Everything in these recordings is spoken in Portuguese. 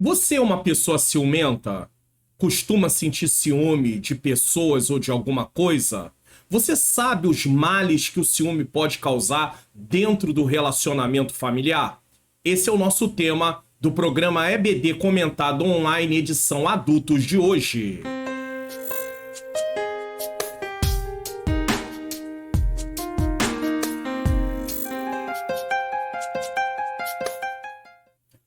Você é uma pessoa ciumenta? Costuma sentir ciúme de pessoas ou de alguma coisa? Você sabe os males que o ciúme pode causar dentro do relacionamento familiar? Esse é o nosso tema do programa EBD Comentado Online, edição Adultos de hoje.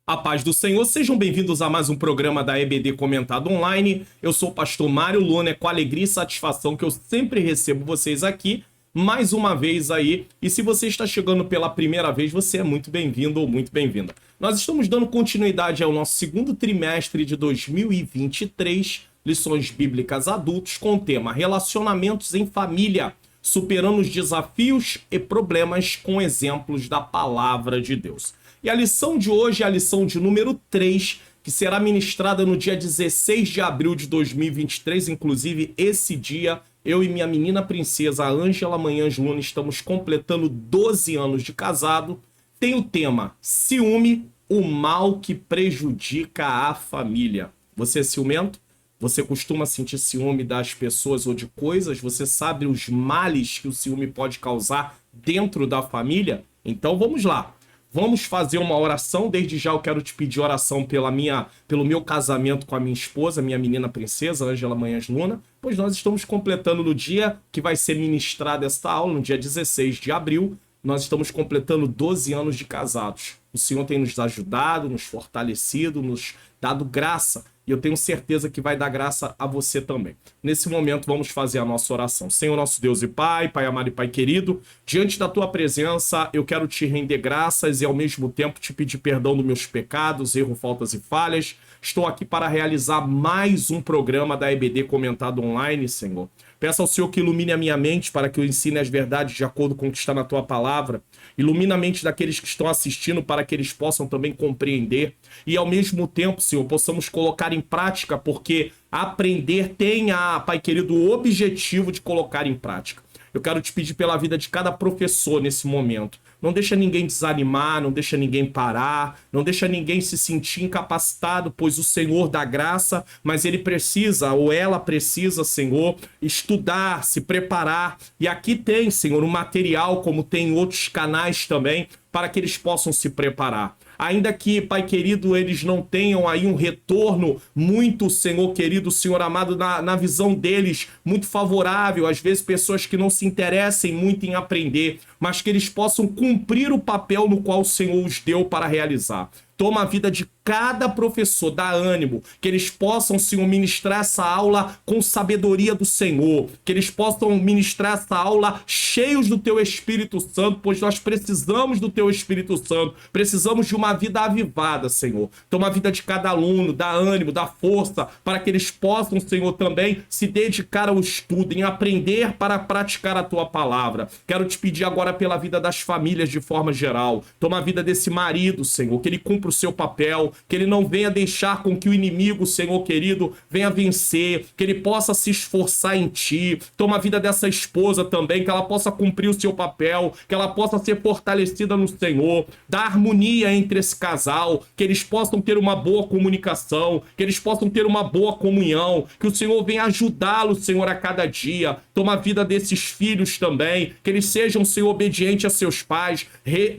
A paz do Senhor, sejam bem-vindos a mais um programa da EBD Comentado Online. Eu sou o pastor Mário Luna, é com alegria e satisfação que eu sempre recebo vocês aqui, mais uma vez aí. E se você está chegando pela primeira vez, você é muito bem-vindo ou muito bem-vinda. Nós estamos dando continuidade ao nosso segundo trimestre de 2023, lições bíblicas adultos, com o tema Relacionamentos em Família, superando os desafios e problemas com exemplos da Palavra de Deus. E a lição de hoje é a lição de número 3, que será ministrada no dia 16 de abril de 2023. Inclusive, esse dia, eu e minha menina princesa, Ângela Manhãs Luna, estamos completando 12 anos de casado. Tem o tema Ciúme, o mal que prejudica a família. Você é ciumento? Você costuma sentir ciúme das pessoas ou de coisas? Você sabe os males que o ciúme pode causar dentro da família? Então vamos lá. Vamos fazer uma oração. Desde já eu quero te pedir oração pelo meu casamento com a minha esposa, minha menina princesa, Ângela Manhãs Luna, pois nós estamos completando no dia que vai ser ministrada esta aula, no dia 16 de abril, nós estamos completando 12 anos de casados. O Senhor tem nos ajudado, nos fortalecido, nos dado graça, e eu tenho certeza que vai dar graça a você também. Nesse momento, vamos fazer a nossa oração. Senhor, nosso Deus e Pai, Pai amado e Pai querido, diante da Tua presença, eu quero te render graças e, ao mesmo tempo, te pedir perdão dos meus pecados, erros, faltas e falhas. Estou aqui para realizar mais um programa da EBD Comentado Online, Senhor. Peço ao Senhor que ilumine a minha mente para que eu ensine as verdades de acordo com o que está na Tua Palavra. Ilumina a mente daqueles que estão assistindo para que eles possam também compreender. E, ao mesmo tempo, Senhor, possamos colocar em prática, porque aprender tem, Pai querido, o objetivo de colocar em prática. Eu quero te pedir pela vida de cada professor nesse momento. Não deixa ninguém desanimar, não deixa ninguém parar, não deixa ninguém se sentir incapacitado, pois o Senhor dá graça, mas ele precisa, ou ela precisa, Senhor, estudar, se preparar. E aqui tem, Senhor, um material, como tem em outros canais também, para que eles possam se preparar. Ainda que, Pai querido, eles não tenham aí um retorno muito, Senhor querido, Senhor amado, na visão deles, muito favorável, às vezes pessoas que não se interessem muito em aprender, mas que eles possam cumprir o papel no qual o Senhor os deu para realizar. Toma a vida de cada professor, dá ânimo, que eles possam, Senhor, ministrar essa aula com sabedoria do Senhor, que eles possam ministrar essa aula cheios do Teu Espírito Santo, pois nós precisamos do Teu Espírito Santo, precisamos de uma vida avivada, Senhor. Toma a vida de cada aluno, dá ânimo, dá força, para que eles possam, Senhor, também se dedicar ao estudo, em aprender para praticar a Tua Palavra. Quero te pedir agora pela vida das famílias de forma geral. Toma a vida desse marido, Senhor, que ele cumpra o seu papel, que ele não venha deixar com que o inimigo, Senhor querido, venha vencer, que ele possa se esforçar em Ti. Toma a vida dessa esposa também, que ela possa cumprir o seu papel, que ela possa ser fortalecida no Senhor. Dá harmonia entre esse casal, que eles possam ter uma boa comunicação, que eles possam ter uma boa comunhão, que o Senhor venha ajudá-los, Senhor, a cada dia. Toma a vida desses filhos também, que eles sejam, Senhor, obedientes a seus pais.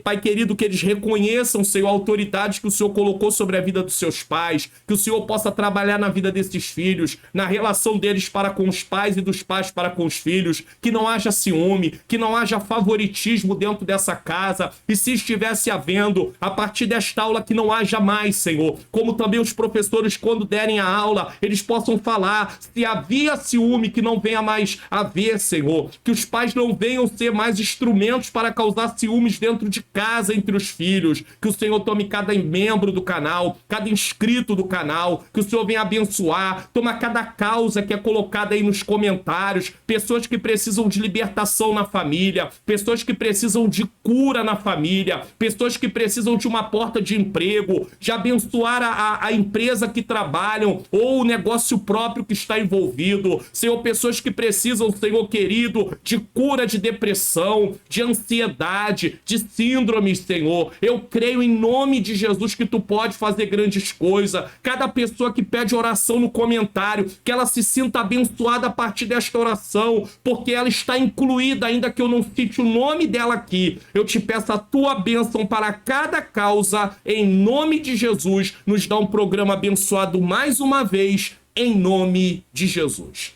Pai querido, que eles reconheçam, Senhor, a autoridade que o Senhor colocou sobre a vida dos seus pais, que o Senhor possa trabalhar na vida desses filhos, na relação deles para com os pais e dos pais para com os filhos, que não haja ciúme, que não haja favoritismo dentro dessa casa, e se estivesse havendo, a partir desta aula que não haja mais, Senhor, como também os professores, quando derem a aula, eles possam falar, se havia ciúme, que não venha mais haver, Senhor, que os pais não venham ser mais instrumentos para causar ciúmes dentro de casa entre os filhos, que o Senhor tome cada membro do canal, cada inscrito do canal, que o Senhor venha abençoar, toma cada causa que é colocada aí nos comentários, pessoas que precisam de libertação na família, pessoas que precisam de cura na família, pessoas que precisam de uma porta de emprego, de abençoar a empresa que trabalham ou o negócio próprio que está envolvido, Senhor, pessoas que precisam, Senhor querido, de cura de depressão, de ansiedade, de síndromes, Senhor. Eu creio em nome de Jesus Jesus que tu pode fazer grandes coisas. Cada pessoa que pede oração no comentário, que ela se sinta abençoada a partir desta oração, porque ela está incluída, ainda que eu não cite o nome dela aqui. Eu te peço a tua bênção para cada causa, em nome de Jesus. Nos dá um programa abençoado mais uma vez, em nome de Jesus.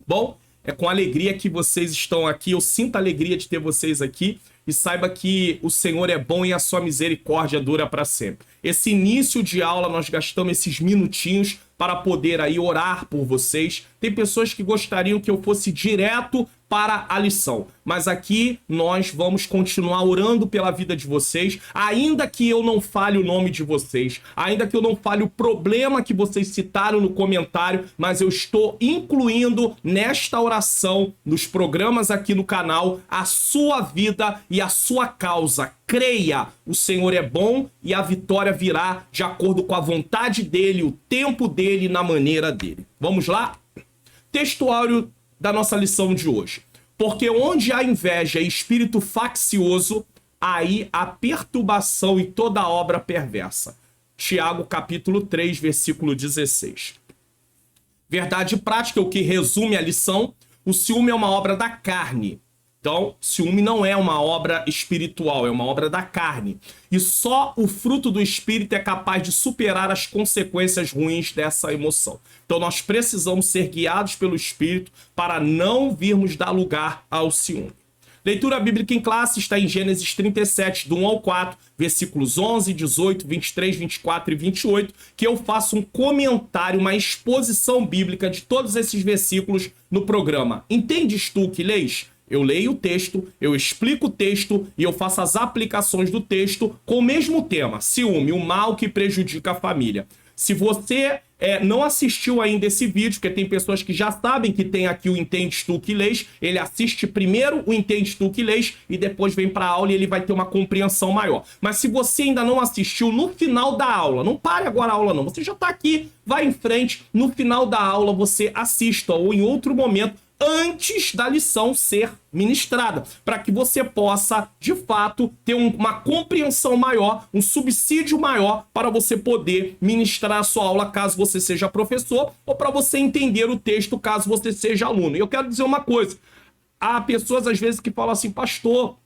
Bom, é com alegria que vocês estão aqui. Eu sinto a alegria de ter vocês aqui. E saiba que o Senhor é bom e a sua misericórdia dura para sempre. Esse início de aula, nós gastamos esses minutinhos para poder aí orar por vocês. Tem pessoas que gostariam que eu fosse direto para a lição, mas aqui nós vamos continuar orando pela vida de vocês, ainda que eu não fale o nome de vocês, ainda que eu não fale o problema que vocês citaram no comentário, mas eu estou incluindo nesta oração, nos programas aqui no canal, a sua vida e a sua causa. Creia, o Senhor é bom e a vitória virá de acordo com a vontade dele, o tempo dele, na maneira dele. Vamos lá? Textuário da nossa lição de hoje. Porque onde há inveja e espírito faccioso, aí há perturbação e toda obra perversa. Tiago capítulo 3, versículo 16. Verdade prática, o que resume a lição: o ciúme é uma obra da carne. Então, ciúme não é uma obra espiritual, é uma obra da carne. E só o fruto do espírito é capaz de superar as consequências ruins dessa emoção. Então, nós precisamos ser guiados pelo espírito para não virmos dar lugar ao ciúme. Leitura bíblica em classe está em Gênesis 37, do 1 ao 4, versículos 11, 18, 23, 24 e 28, que eu faço um comentário, uma exposição bíblica de todos esses versículos no programa. Entendes tu que lês? Eu leio o texto, eu explico o texto e eu faço as aplicações do texto com o mesmo tema: ciúme, o mal que prejudica a família. Se você não assistiu ainda esse vídeo, porque tem pessoas que já sabem que tem aqui o Entendes Tu que Lês, ele assiste primeiro o Entendes Tu que Lês e depois vem para a aula e ele vai ter uma compreensão maior. Mas se você ainda não assistiu, no final da aula, não pare agora a aula não, você já está aqui, vai em frente, no final da aula você assista ou em outro momento, antes da lição ser ministrada, para que você possa, de fato, ter uma compreensão maior, um subsídio maior para você poder ministrar a sua aula, caso você seja professor, ou para você entender o texto, caso você seja aluno. E eu quero dizer uma coisa: há pessoas às vezes que falam assim: pastor,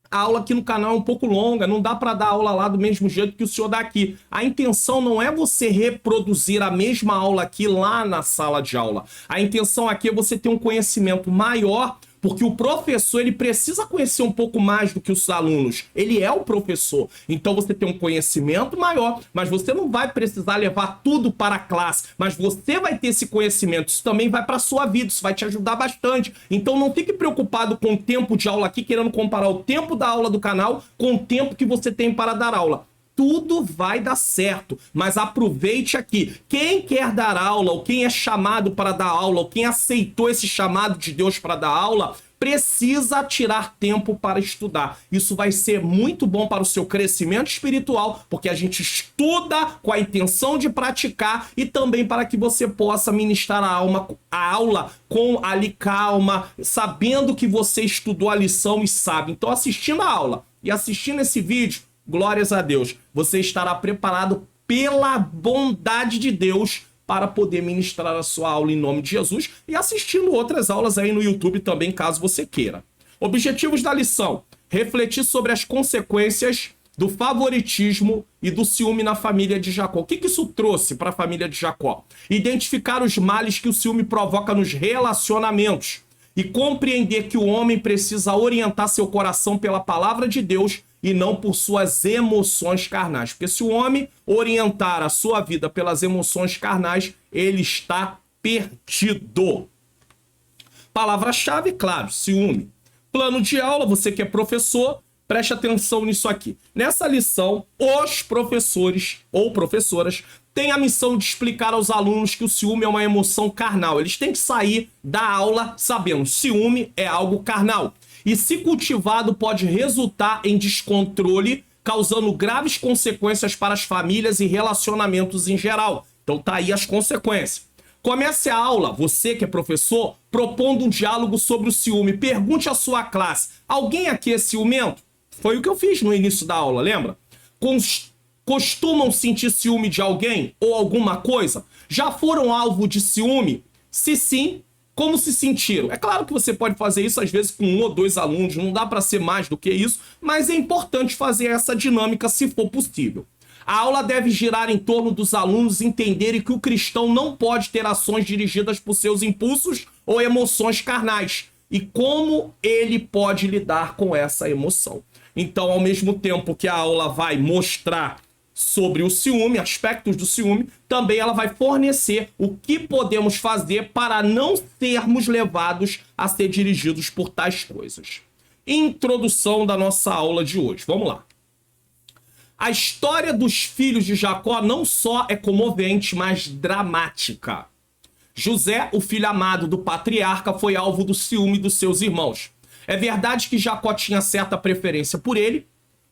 a aula aqui no canal é um pouco longa, não dá para dar aula lá do mesmo jeito que o senhor dá aqui. A intenção não é você reproduzir a mesma aula aqui lá na sala de aula. A intenção aqui é você ter um conhecimento maior, porque o professor, ele precisa conhecer um pouco mais do que os alunos. Ele é o professor. Então você tem um conhecimento maior, mas você não vai precisar levar tudo para a classe. Mas você vai ter esse conhecimento. Isso também vai para a sua vida, isso vai te ajudar bastante. Então não fique preocupado com o tempo de aula aqui, querendo comparar o tempo da aula do canal com o tempo que você tem para dar aula. Tudo vai dar certo, mas aproveite aqui. Quem quer dar aula, ou quem é chamado para dar aula, ou quem aceitou esse chamado de Deus para dar aula, precisa tirar tempo para estudar. Isso vai ser muito bom para o seu crescimento espiritual, porque a gente estuda com a intenção de praticar e também para que você possa ministrar a aula com ali calma, sabendo que você estudou a lição e sabe. Então, assistindo a aula e assistindo esse vídeo, glórias a Deus, você estará preparado pela bondade de Deus para poder ministrar a sua aula em nome de Jesus e assistindo outras aulas aí no YouTube também, caso você queira. Objetivos da lição: refletir sobre as consequências do favoritismo e do ciúme na família de Jacó. O que isso trouxe para a família de Jacó? Identificar os males que o ciúme provoca nos relacionamentos e compreender que o homem precisa orientar seu coração pela palavra de Deus e não por suas emoções carnais. Porque se o homem orientar a sua vida pelas emoções carnais, ele está perdido. Palavra-chave, claro, ciúme. Plano de aula, você que é professor, preste atenção nisso aqui. Nessa lição, os professores ou professoras têm a missão de explicar aos alunos que o ciúme é uma emoção carnal. Eles têm que sair da aula sabendo: ciúme é algo carnal. E se cultivado pode resultar em descontrole, causando graves consequências para as famílias e relacionamentos em geral. Então tá aí as consequências. Comece a aula, você que é professor, propondo um diálogo sobre o ciúme. Pergunte à sua classe: alguém aqui é ciumento? Foi o que eu fiz no início da aula, lembra? costumam sentir ciúme de alguém ou alguma coisa? Já foram alvo de ciúme? Se sim, como se sentiram? É claro que você pode fazer isso às vezes com 1 ou 2 alunos, não dá para ser mais do que isso, mas é importante fazer essa dinâmica se for possível. A aula deve girar em torno dos alunos entenderem que o cristão não pode ter ações dirigidas por seus impulsos ou emoções carnais e como ele pode lidar com essa emoção. Então, ao mesmo tempo que a aula vai mostrar sobre o ciúme, aspectos do ciúme, também ela vai fornecer o que podemos fazer para não sermos levados a ser dirigidos por tais coisas. Introdução da nossa aula de hoje. Vamos lá. A história dos filhos de Jacó não só é comovente, mas dramática. José, o filho amado do patriarca, foi alvo do ciúme dos seus irmãos. É verdade que Jacó tinha certa preferência por ele,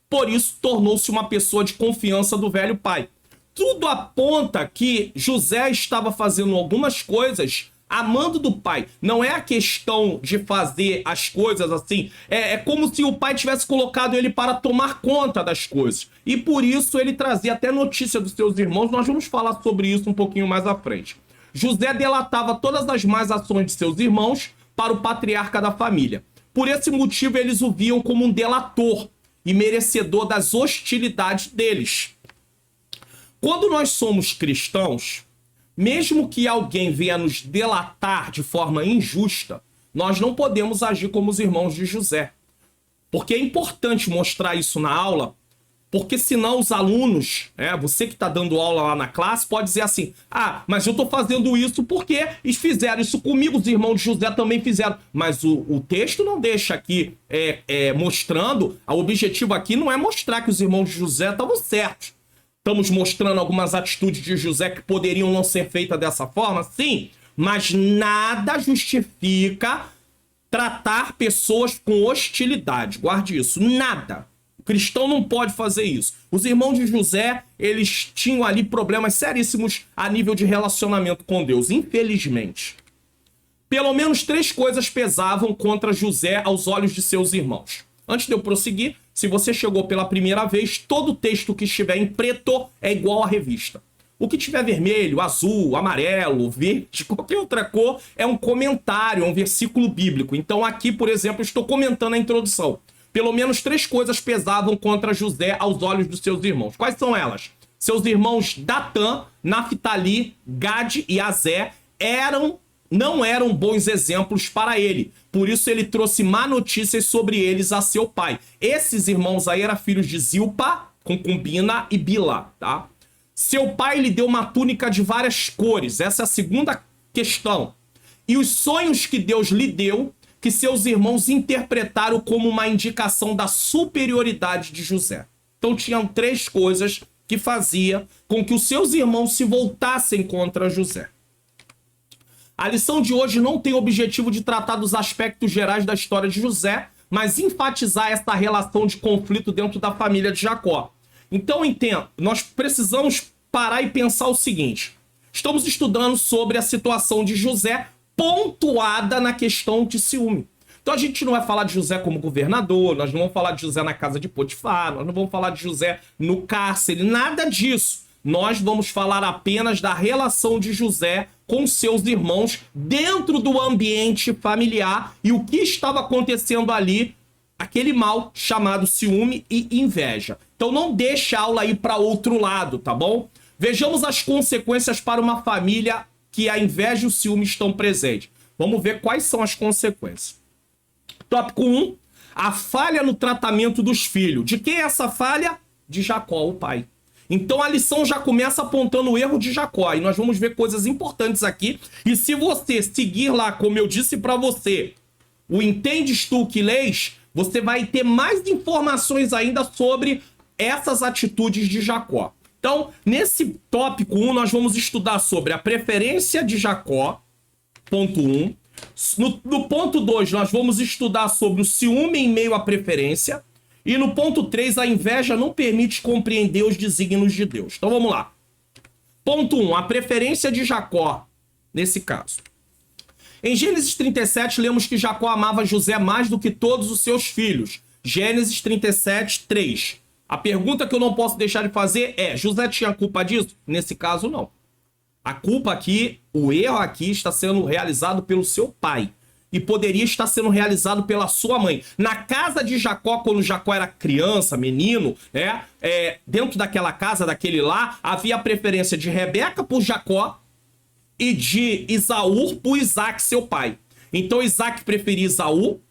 por isso tornou-se uma pessoa de confiança do velho pai. Tudo aponta que José estava fazendo algumas coisas amando do pai. Não é a questão de fazer as coisas assim. É como se o pai tivesse colocado ele para tomar conta das coisas. E por isso ele trazia até notícia dos seus irmãos. Nós vamos falar sobre isso um pouquinho mais à frente. José delatava todas as más ações de seus irmãos para o patriarca da família. Por esse motivo, eles o viam como um delator e merecedor das hostilidades deles. Quando nós somos cristãos, mesmo que alguém venha nos delatar de forma injusta, nós não podemos agir como os irmãos de José. Porque é importante mostrar isso na aula, porque senão os alunos, você que está dando aula lá na classe, pode dizer assim, mas eu estou fazendo isso porque eles fizeram isso comigo, os irmãos de José também fizeram. Mas o texto não deixa aqui mostrando, o objetivo aqui não é mostrar que os irmãos de José estavam certos. Estamos mostrando algumas atitudes de José que poderiam não ser feitas dessa forma? Sim, mas nada justifica tratar pessoas com hostilidade. Guarde isso, nada. O cristão não pode fazer isso. Os irmãos de José, eles tinham ali problemas seríssimos a nível de relacionamento com Deus, infelizmente. Pelo menos 3 coisas pesavam contra José aos olhos de seus irmãos. Antes de eu prosseguir, se você chegou pela primeira vez, todo texto que estiver em preto é igual à revista. O que tiver vermelho, azul, amarelo, verde, qualquer outra cor, é um comentário, é um versículo bíblico. Então aqui, por exemplo, estou comentando a introdução. Pelo menos 3 coisas pesavam contra José aos olhos dos seus irmãos. Quais são elas? Seus irmãos Datã, Naftali, Gade e Azé não eram bons exemplos para ele. Por isso ele trouxe má notícias sobre eles a seu pai. Esses irmãos aí eram filhos de Zilpa, concubina, e Bila, tá? Seu pai lhe deu uma túnica de várias cores. Essa é a segunda questão. E os sonhos que Deus lhe deu, que seus irmãos interpretaram como uma indicação da superioridade de José. Então tinham 3 coisas que fazia com que os seus irmãos se voltassem contra José. A lição de hoje não tem o objetivo de tratar dos aspectos gerais da história de José, mas enfatizar essa relação de conflito dentro da família de Jacó. Então, entenda, nós precisamos parar e pensar o seguinte. Estamos estudando sobre a situação de José pontuada na questão de ciúme. Então a gente não vai falar de José como governador, nós não vamos falar de José na casa de Potifar, nós não vamos falar de José no cárcere, nada disso. Nós vamos falar apenas da relação de José com seus irmãos dentro do ambiente familiar e o que estava acontecendo ali, aquele mal chamado ciúme e inveja. Então não deixe a aula ir para outro lado, tá bom? Vejamos as consequências para uma família que a inveja e o ciúme estão presentes. Vamos ver quais são as consequências. Tópico 1. A falha no tratamento dos filhos. De quem é essa falha? De Jacó, o pai. Então a lição já começa apontando o erro de Jacó. E nós vamos ver coisas importantes aqui. E se você seguir lá, como eu disse para você, o entendes tu que lês, você vai ter mais informações ainda sobre essas atitudes de Jacó. Então, nesse tópico 1, nós vamos estudar sobre a preferência de Jacó, ponto 1. No ponto 2, nós vamos estudar sobre o ciúme em meio à preferência. E no ponto 3, a inveja não permite compreender os desígnios de Deus. Então vamos lá. Ponto 1, a preferência de Jacó, nesse caso. Em Gênesis 37, lemos que Jacó amava José mais do que todos os seus filhos. Gênesis 37, 3. A pergunta que eu não posso deixar de fazer é: José tinha culpa disso? Nesse caso, não. A culpa aqui, o erro aqui está sendo realizado pelo seu pai. E poderia estar sendo realizado pela sua mãe. Na casa de Jacó, quando Jacó era criança, menino, né? Dentro daquela casa, daquele lar, havia a preferência de Rebeca por Jacó e de Esaú por Isaac, seu pai. Então Isaac preferia Esaú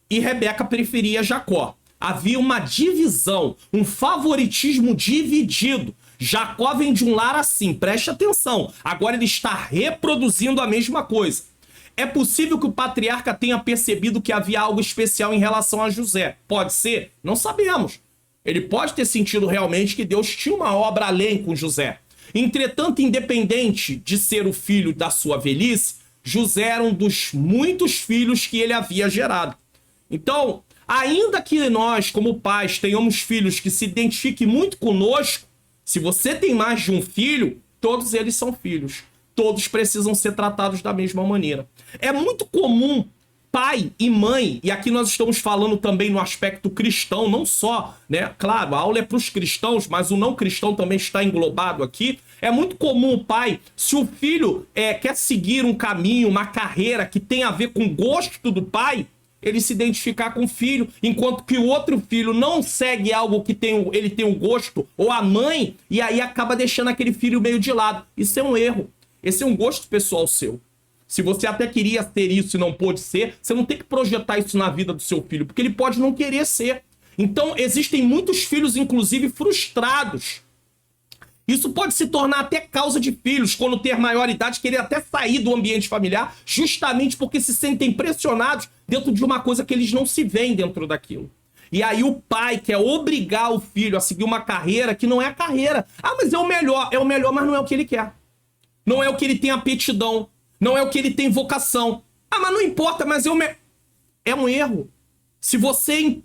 e Rebeca preferia Jacó. Havia uma divisão, um favoritismo dividido. Jacó vem de um lar assim, preste atenção. Agora ele está reproduzindo a mesma coisa. É possível que o patriarca tenha percebido que havia algo especial em relação a José. Pode ser? Não sabemos. Ele pode ter sentido realmente que Deus tinha uma obra além com José. Entretanto, independente de ser o filho da sua velhice, José era um dos muitos filhos que ele havia gerado. Então, ainda que nós, como pais, tenhamos filhos que se identifiquem muito conosco, se você tem mais de um filho, todos eles são filhos. Todos precisam ser tratados da mesma maneira. É muito comum pai e mãe, e aqui nós estamos falando também no aspecto cristão, não só, né? Claro, a aula é para os cristãos, mas o não cristão também está englobado aqui. É muito comum o pai, se o filho quer seguir um caminho, uma carreira que tem a ver com o gosto do pai, ele se identificar com o filho, enquanto que o outro filho não segue algo que ele tem o gosto, ou a mãe, e aí acaba deixando aquele filho meio de lado. Isso é um erro. Esse é um gosto pessoal seu. Se você até queria ter isso e não pôde ser, você não tem que projetar isso na vida do seu filho, porque ele pode não querer ser. Então, existem muitos filhos, inclusive, frustrados. Isso pode se tornar até causa de filhos, quando ter maioridade, querer até sair do ambiente familiar, justamente porque se sentem pressionados dentro de uma coisa que eles não se veem dentro daquilo. E aí o pai quer obrigar o filho a seguir uma carreira que não é a carreira. Ah, mas é o melhor, mas não é o que ele quer. Não é o que ele tem aptidão. Não é o que ele tem vocação. Ah, mas não importa, mas é um erro. Se você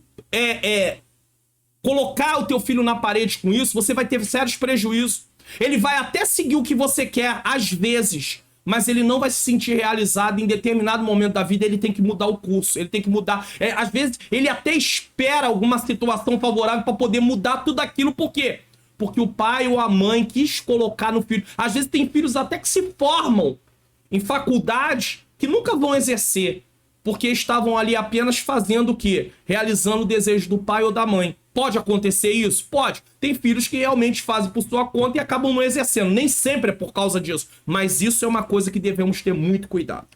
colocar o teu filho na parede com isso, você vai ter sérios prejuízos. Ele vai até seguir o que você quer, às vezes, mas ele não vai se sentir realizado. Em determinado momento da vida, ele tem que mudar o curso. Ele tem que mudar. Às vezes, ele até espera alguma situação favorável para poder mudar tudo aquilo. Por quê? Porque o pai ou a mãe quis colocar no filho. Às vezes tem filhos até que se formam em faculdade que nunca vão exercer, porque estavam ali apenas fazendo o quê? Realizando o desejo do pai ou da mãe. Pode acontecer isso? Pode. Tem filhos que realmente fazem por sua conta e acabam não exercendo. Nem sempre é por causa disso. Mas isso é uma coisa que devemos ter muito cuidado.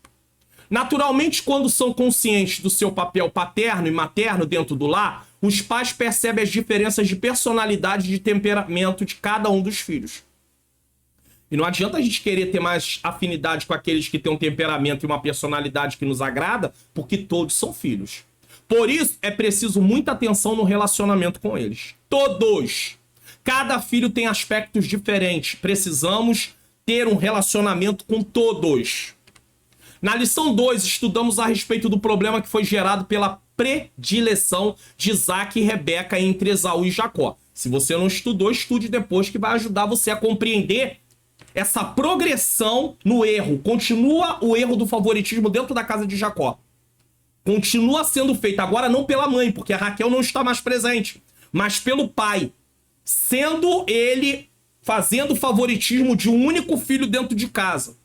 Naturalmente, quando são conscientes do seu papel paterno e materno dentro do lar, os pais percebem as diferenças de personalidade e de temperamento de cada um dos filhos. E não adianta a gente querer ter mais afinidade com aqueles que têm um temperamento e uma personalidade que nos agrada, porque todos são filhos. Por isso, é preciso muita atenção no relacionamento com eles. Todos! Cada filho tem aspectos diferentes. Precisamos ter um relacionamento com todos. Na lição 2, estudamos a respeito do problema que foi gerado pela predileção de Isaac e Rebeca entre Esaú e Jacó. Se você não estudou, estude depois, que vai ajudar você a compreender essa progressão no erro. Continua o erro do favoritismo dentro da casa de Jacó. Continua sendo feito, agora não pela mãe, porque a Raquel não está mais presente, mas pelo pai, sendo ele fazendo favoritismo de um único filho dentro de casa.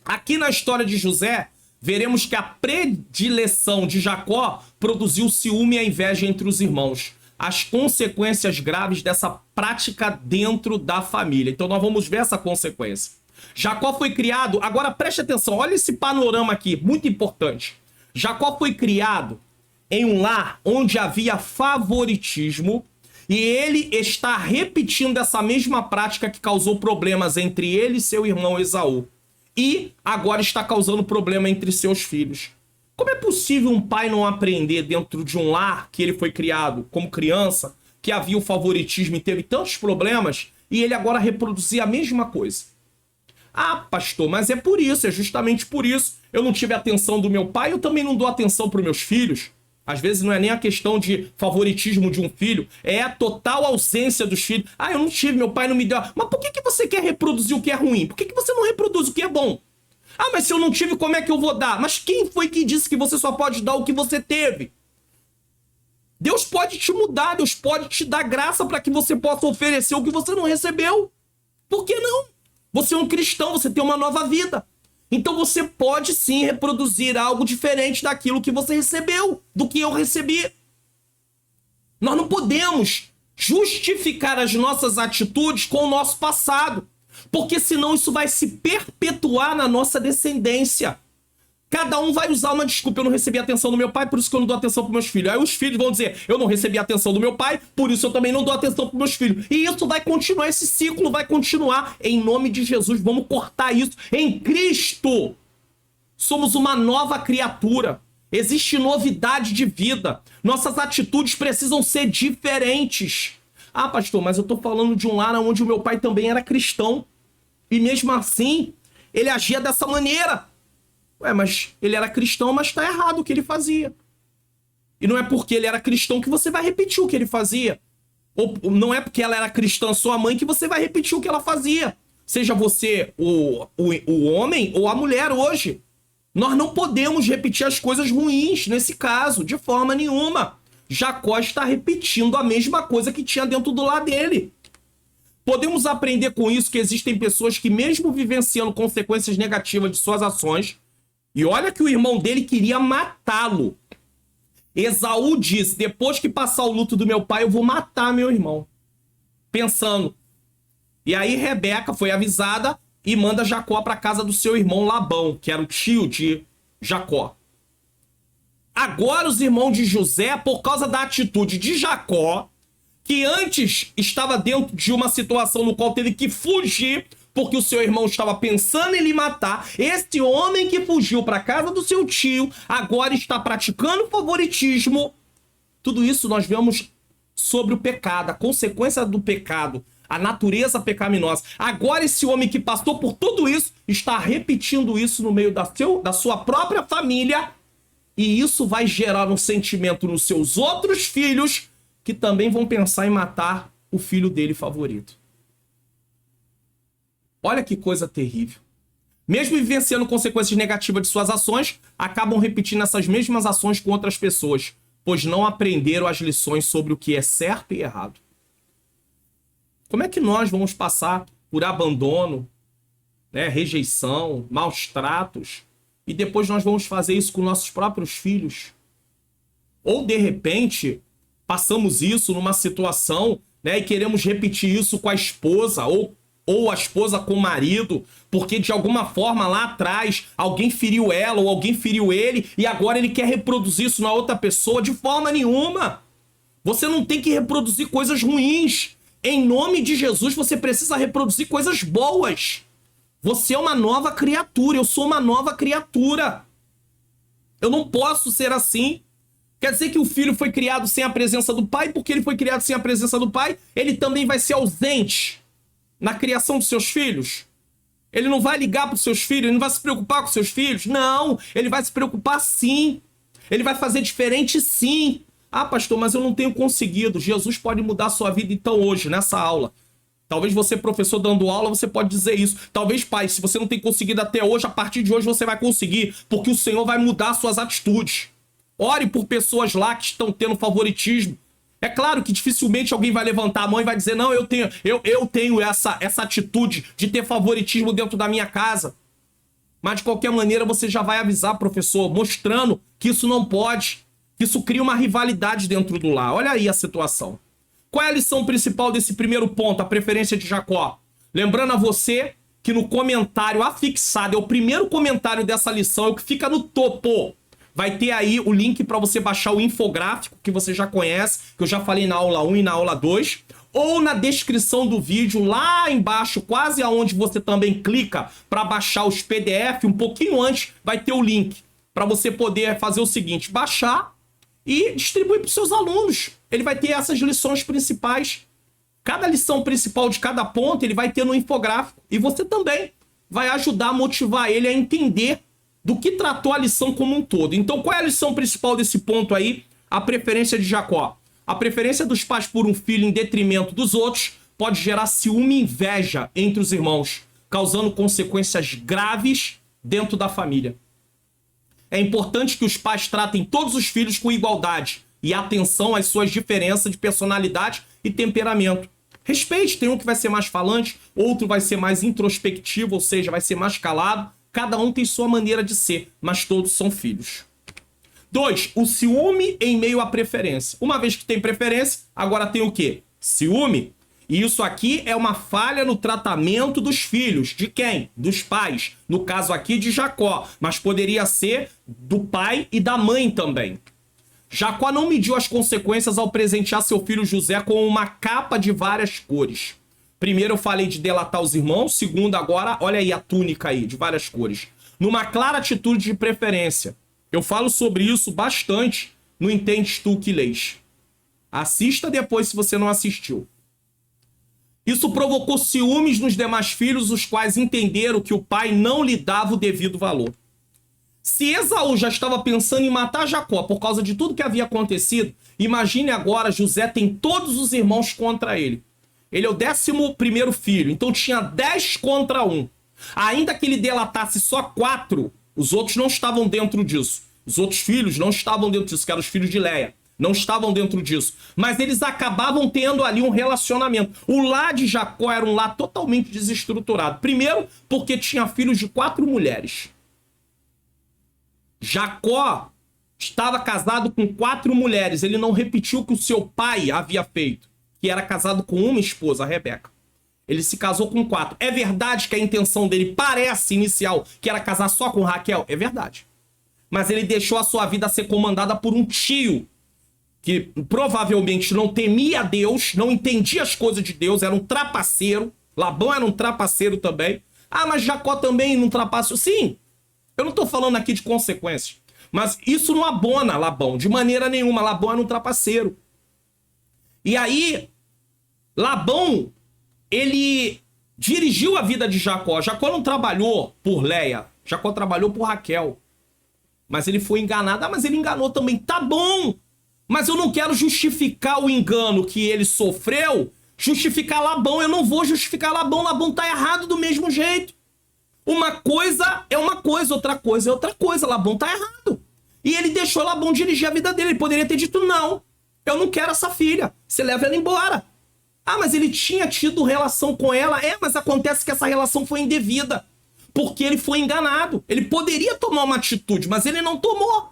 Aqui na história de José, veremos que a predileção de Jacó produziu ciúme e a inveja entre os irmãos. As consequências graves dessa prática dentro da família. Então nós vamos ver essa consequência. Jacó foi criado, agora preste atenção, olha esse panorama aqui, muito importante. Jacó foi criado em um lar onde havia favoritismo e ele está repetindo essa mesma prática que causou problemas entre ele e seu irmão Esaú. E agora está causando problema entre seus filhos. Como é possível um pai não aprender dentro de um lar que ele foi criado como criança, que havia o favoritismo e teve tantos problemas, e ele agora reproduzir a mesma coisa? Ah, pastor, mas é por isso, é justamente por isso. Eu não tive atenção do meu pai, eu também não dou atenção para os meus filhos. Às vezes não é nem a questão de favoritismo de um filho, é a total ausência dos filhos. Ah, eu não tive, meu pai não me deu. Mas por que você quer reproduzir o que é ruim? Por que você não reproduz o que é bom? Ah, mas se eu não tive, como é que eu vou dar? Mas quem foi que disse que você só pode dar o que você teve? Deus pode te mudar, Deus pode te dar graça para que você possa oferecer o que você não recebeu. Por que não? Você é um cristão, você tem uma nova vida. Então você pode sim reproduzir algo diferente daquilo que você recebeu, do que eu recebi. Nós não podemos justificar as nossas atitudes com o nosso passado, porque senão isso vai se perpetuar na nossa descendência. Cada um vai usar uma desculpa: eu não recebi atenção do meu pai, por isso que eu não dou atenção para meus filhos. Aí os filhos vão dizer: eu não recebi atenção do meu pai, por isso eu também não dou atenção para meus filhos. E isso vai continuar, esse ciclo vai continuar. Em nome de Jesus, vamos cortar isso. Em Cristo, somos uma nova criatura. Existe novidade de vida. Nossas atitudes precisam ser diferentes. Ah, pastor, mas eu tô falando de um lar onde o meu pai também era cristão. E mesmo assim, ele agia dessa maneira. Ué, mas ele era cristão, mas tá errado o que ele fazia. E não é porque ele era cristão que você vai repetir o que ele fazia. Ou não é porque ela era cristã, sua mãe, que você vai repetir o que ela fazia. Seja você o homem ou a mulher hoje. Nós não podemos repetir as coisas ruins nesse caso, de forma nenhuma. Jacó está repetindo a mesma coisa que tinha dentro do lar dele. Podemos aprender com isso que existem pessoas que, mesmo vivenciando consequências negativas de suas ações, e olha que o irmão dele queria matá-lo. Esaú disse: depois que passar o luto do meu pai, eu vou matar meu irmão. Pensando. E aí Rebeca foi avisada e manda Jacó para casa do seu irmão Labão, que era o tio de Jacó. Agora os irmãos de José, por causa da atitude de Jacó, que antes estava dentro de uma situação no qual teve que fugir, porque o seu irmão estava pensando em lhe matar, esse homem que fugiu para casa do seu tio, agora está praticando favoritismo. Tudo isso nós vemos sobre o pecado, a consequência do pecado, a natureza pecaminosa. Agora esse homem que passou por tudo isso, está repetindo isso no meio da sua própria família, e isso vai gerar um sentimento nos seus outros filhos, que também vão pensar em matar o filho dele favorito. Olha que coisa terrível. Mesmo vivenciando consequências negativas de suas ações, acabam repetindo essas mesmas ações com outras pessoas, pois não aprenderam as lições sobre o que é certo e errado. Como é que nós vamos passar por abandono, rejeição, maus tratos, e depois nós vamos fazer isso com nossos próprios filhos? Ou, de repente, passamos isso numa situação, e queremos repetir isso com a esposa, ou a esposa com o marido, porque de alguma forma lá atrás alguém feriu ela ou alguém feriu ele e agora ele quer reproduzir isso na outra pessoa. De forma nenhuma. Você não tem que reproduzir coisas ruins. Em nome de Jesus, você precisa reproduzir coisas boas. Você é uma nova criatura, eu sou uma nova criatura. Eu não posso ser assim. Quer dizer que o filho foi criado sem a presença do pai, porque ele foi criado sem a presença do pai, ele também vai ser ausente na criação dos seus filhos? Ele não vai ligar para os seus filhos? Ele não vai se preocupar com os seus filhos? Não, ele vai se preocupar sim. Ele vai fazer diferente sim. Ah, pastor, mas eu não tenho conseguido. Jesus pode mudar a sua vida então hoje, nessa aula. Talvez você, professor, dando aula, você pode dizer isso. Talvez, pai, se você não tem conseguido até hoje, a partir de hoje você vai conseguir, porque o Senhor vai mudar suas atitudes. Ore por pessoas lá que estão tendo favoritismo. É claro que dificilmente alguém vai levantar a mão e vai dizer: não, eu tenho essa atitude de ter favoritismo dentro da minha casa. Mas de qualquer maneira você já vai avisar, professor, mostrando que isso não pode, que isso cria uma rivalidade dentro do lar. Olha aí a situação. Qual é a lição principal desse primeiro ponto, a preferência de Jacó? Lembrando a você que no comentário afixado, é o primeiro comentário dessa lição, é o que fica no topo. Vai ter aí o link para você baixar o infográfico, que você já conhece, que eu já falei na aula 1 e na aula 2. Ou na descrição do vídeo, lá embaixo, quase aonde você também clica para baixar os PDF, um pouquinho antes, vai ter o link para você poder fazer o seguinte: baixar e distribuir para os seus alunos. Ele vai ter essas lições principais. Cada lição principal de cada ponto, ele vai ter no infográfico. E você também vai ajudar a motivar ele a entender do que tratou a lição como um todo. Então, qual é a lição principal desse ponto aí? A preferência de Jacó. A preferência dos pais por um filho em detrimento dos outros pode gerar ciúme e inveja entre os irmãos, causando consequências graves dentro da família. É importante que os pais tratem todos os filhos com igualdade, e atenção às suas diferenças de personalidade e temperamento. Respeite, tem um que vai ser mais falante, outro vai ser mais introspectivo, ou seja, vai ser mais calado. Cada um tem sua maneira de ser, mas todos são filhos. 2. O ciúme em meio à preferência. Uma vez que tem preferência, agora tem o quê? Ciúme. E isso aqui é uma falha no tratamento dos filhos. De quem? Dos pais. No caso aqui de Jacó, mas poderia ser do pai e da mãe também. Jacó não mediu as consequências ao presentear seu filho José com uma capa de várias cores. Primeiro eu falei de delatar os irmãos, segundo agora, olha aí a túnica aí, de várias cores. Numa clara atitude de preferência. Eu falo sobre isso bastante no Entendes Tu que Lês. Assista depois se você não assistiu. Isso provocou ciúmes nos demais filhos, os quais entenderam que o pai não lhe dava o devido valor. Se Esaú já estava pensando em matar Jacó por causa de tudo que havia acontecido, imagine agora, José tem todos os irmãos contra ele. Ele é o 11º filho, então tinha 10 contra 1. Ainda que ele delatasse só 4, os outros não estavam dentro disso. Os outros filhos não estavam dentro disso, que eram os filhos de Leia. Não estavam dentro disso. Mas eles acabavam tendo ali um relacionamento. O lar de Jacó era um lar totalmente desestruturado. Primeiro, porque tinha filhos de 4 mulheres. Jacó estava casado com 4 mulheres. Ele não repetiu o que o seu pai havia feito, que era casado com uma esposa, a Rebeca. Ele se casou com 4. É verdade que a intenção dele parece inicial, que era casar só com Raquel? É verdade. Mas ele deixou a sua vida ser comandada por um tio que provavelmente não temia Deus, não entendia as coisas de Deus, era um trapaceiro. Labão era um trapaceiro também. Ah, mas Jacó também não trapaceou. Sim, eu não estou falando aqui de consequências. Mas isso não abona Labão, de maneira nenhuma. Labão era um trapaceiro. E aí, Labão, ele dirigiu a vida de Jacó. Jacó não trabalhou por Leia, Jacó trabalhou por Raquel. Mas ele foi enganado. Ah, mas ele enganou também. Tá bom! Mas eu não quero justificar o engano que ele sofreu, justificar Labão. Eu não vou justificar Labão. Labão tá errado do mesmo jeito. Uma coisa é uma coisa, outra coisa é outra coisa. Labão tá errado. E ele deixou Labão dirigir a vida dele. Ele poderia ter dito, não, eu não quero essa filha. Você leva ela embora. Ah, mas ele tinha tido relação com ela. É, mas acontece que essa relação foi indevida. Porque ele foi enganado. Ele poderia tomar uma atitude, mas ele não tomou.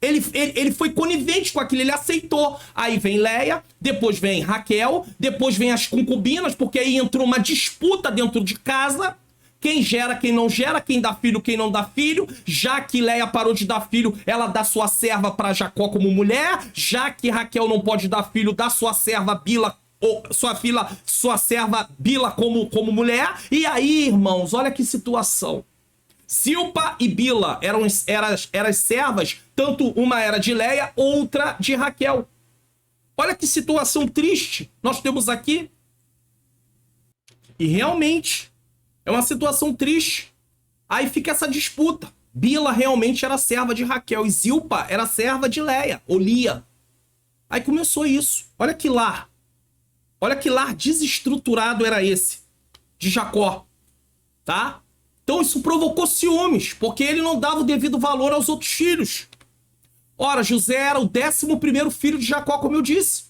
Ele foi conivente com aquilo, ele aceitou. Aí vem Leia, depois vem Raquel, depois vem as concubinas, porque aí entrou uma disputa dentro de casa. Quem gera, quem não gera, quem dá filho, quem não dá filho. Já que Leia parou de dar filho, ela dá sua serva para Jacó como mulher. Já que Raquel não pode dar filho, dá sua serva Bila, ou sua serva Bila como mulher. E aí, irmãos, olha que situação. Zilpa e Bila eram as servas, tanto uma era de Leia, outra de Raquel. Olha que situação triste nós temos aqui. E realmente é uma situação triste. Aí fica essa disputa. Bila realmente era serva de Raquel e Zilpa era serva de Leia, ou Lia. Aí começou isso. Olha que lar. Olha que lar desestruturado era esse de Jacó, tá? Então isso provocou ciúmes, porque ele não dava o devido valor aos outros filhos. Ora, José era o 11º filho de Jacó, como eu disse.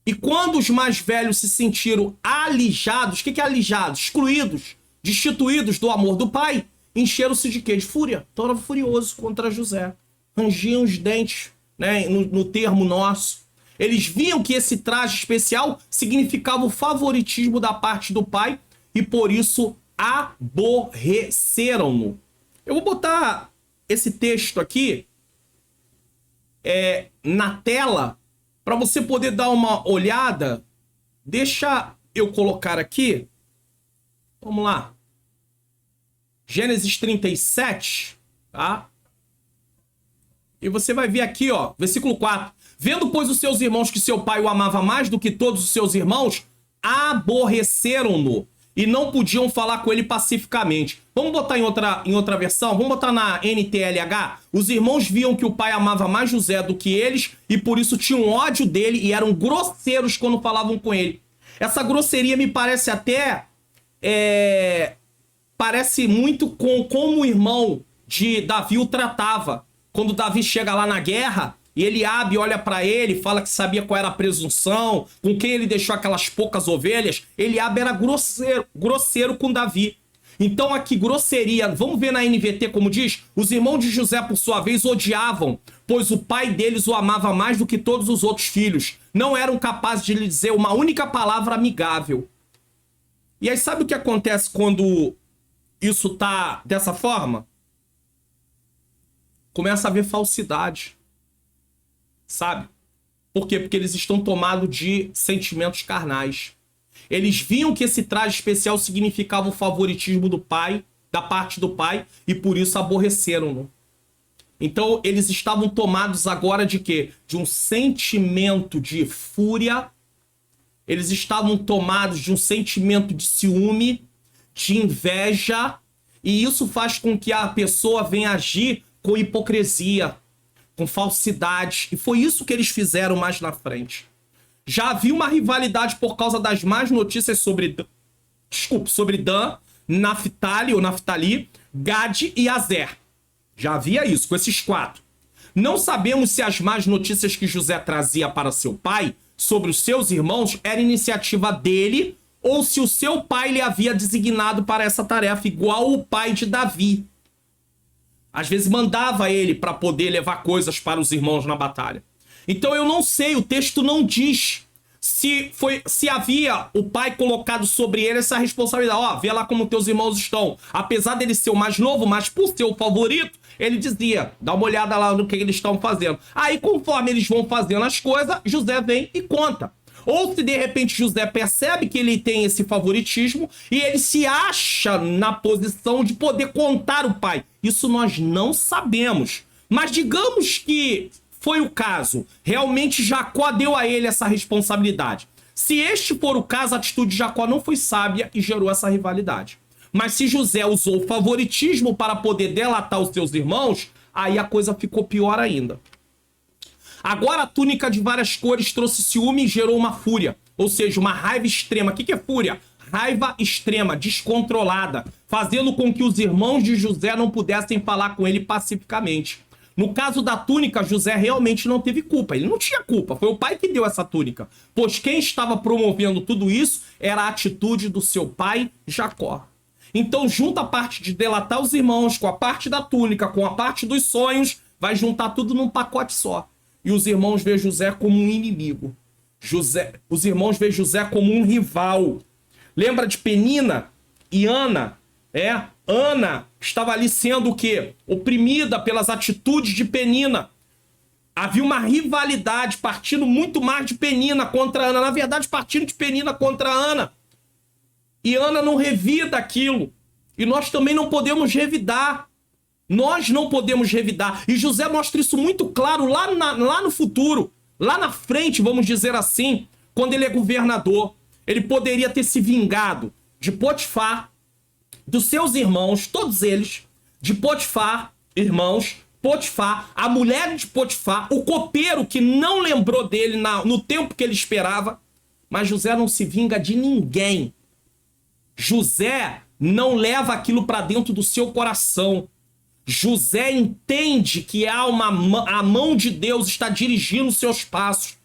E quando os mais velhos se sentiram alijados, o que é alijados? Excluídos, destituídos do amor do pai, encheram-se de quê? De fúria. Então era furioso contra José. Rangiam os dentes, né, no termo nosso. Eles viam que esse traje especial significava o favoritismo da parte do pai e por isso aborreceram-no. Eu vou botar esse texto aqui na tela para você poder dar uma olhada. Deixa eu colocar aqui. Vamos lá. Gênesis 37, tá? E você vai ver aqui, ó, versículo 4. Vendo, pois, os seus irmãos que seu pai o amava mais do que todos os seus irmãos, aborreceram-no e não podiam falar com ele pacificamente. Vamos botar em outra versão? Vamos botar na NTLH? Os irmãos viam que o pai amava mais José do que eles e por isso tinham ódio dele e eram grosseiros quando falavam com ele. Essa grosseria me parece até... parece muito com como o irmão de Davi o tratava. Quando Davi chega lá na guerra E Eliabe olha para ele, fala que sabia qual era a presunção, com quem ele deixou aquelas poucas ovelhas. Eliabe era grosseiro com Davi. Então aqui, grosseria, vamos ver na NVT como diz? Os irmãos de José, por sua vez, odiavam, pois o pai deles o amava mais do que todos os outros filhos. Não eram capazes de lhe dizer uma única palavra amigável. E aí sabe o que acontece quando isso tá dessa forma? Começa a haver falsidade. Sabe? Por quê? Porque eles estão tomados de sentimentos carnais. Eles viam que esse traje especial significava o favoritismo do pai, da parte do pai, e por isso aborreceram-no. Então eles estavam tomados agora de quê? De um sentimento de fúria. Eles estavam tomados de um sentimento de ciúme, de inveja, e isso faz com que a pessoa venha agir com hipocrisia, com falsidade. E foi isso que eles fizeram mais na frente. Já havia uma rivalidade por causa das más notícias sobre Dan, Naftali, Gade e Azer. Já havia isso, com esses 4. Não sabemos se as más notícias que José trazia para seu pai sobre os seus irmãos era iniciativa dele ou se o seu pai lhe havia designado para essa tarefa, igual o pai de Davi. Às vezes mandava ele para poder levar coisas para os irmãos na batalha. Então eu não sei, o texto não diz se havia o pai colocado sobre ele essa responsabilidade. Ó, vê lá como teus irmãos estão. Apesar dele ser o mais novo, mas por ser o favorito, ele dizia, dá uma olhada lá no que eles estão fazendo. Aí conforme eles vão fazendo as coisas, José vem e conta. Ou se de repente José percebe que ele tem esse favoritismo e ele se acha na posição de poder contar o pai. Isso nós não sabemos. Mas digamos que foi o caso. Realmente Jacó deu a ele essa responsabilidade. Se este for o caso, a atitude de Jacó não foi sábia e gerou essa rivalidade. Mas se José usou o favoritismo para poder delatar os seus irmãos, aí a coisa ficou pior ainda. Agora a túnica de várias cores trouxe ciúme e gerou uma fúria. Ou seja, uma raiva extrema. O que é fúria? Raiva extrema, descontrolada, fazendo com que os irmãos de José não pudessem falar com ele pacificamente. No caso da túnica, José realmente não teve culpa. Ele não tinha culpa, foi o pai que deu essa túnica. Pois quem estava promovendo tudo isso era a atitude do seu pai, Jacó. Então junta a parte de delatar os irmãos com a parte da túnica, com a parte dos sonhos, vai juntar tudo num pacote só. E os irmãos veem José como um inimigo. Os irmãos veem José como um rival. Lembra de Penina e Ana? Ana estava ali sendo o quê? Oprimida pelas atitudes de Penina. Havia uma rivalidade partindo muito mais de Penina contra Ana. Na verdade, partindo de Penina contra Ana. E Ana não revida aquilo. E nós também não podemos revidar. Nós não podemos revidar. E José mostra isso muito claro lá no futuro. Lá na frente, vamos dizer assim, quando ele é governador. Ele poderia ter se vingado de Potifar, dos seus irmãos, todos eles, de Potifar, irmãos, Potifar, a mulher de Potifar, o copeiro que não lembrou dele no tempo que ele esperava. Mas José não se vinga de ninguém. José não leva aquilo para dentro do seu coração. José entende que a mão de Deus está dirigindo os seus passos.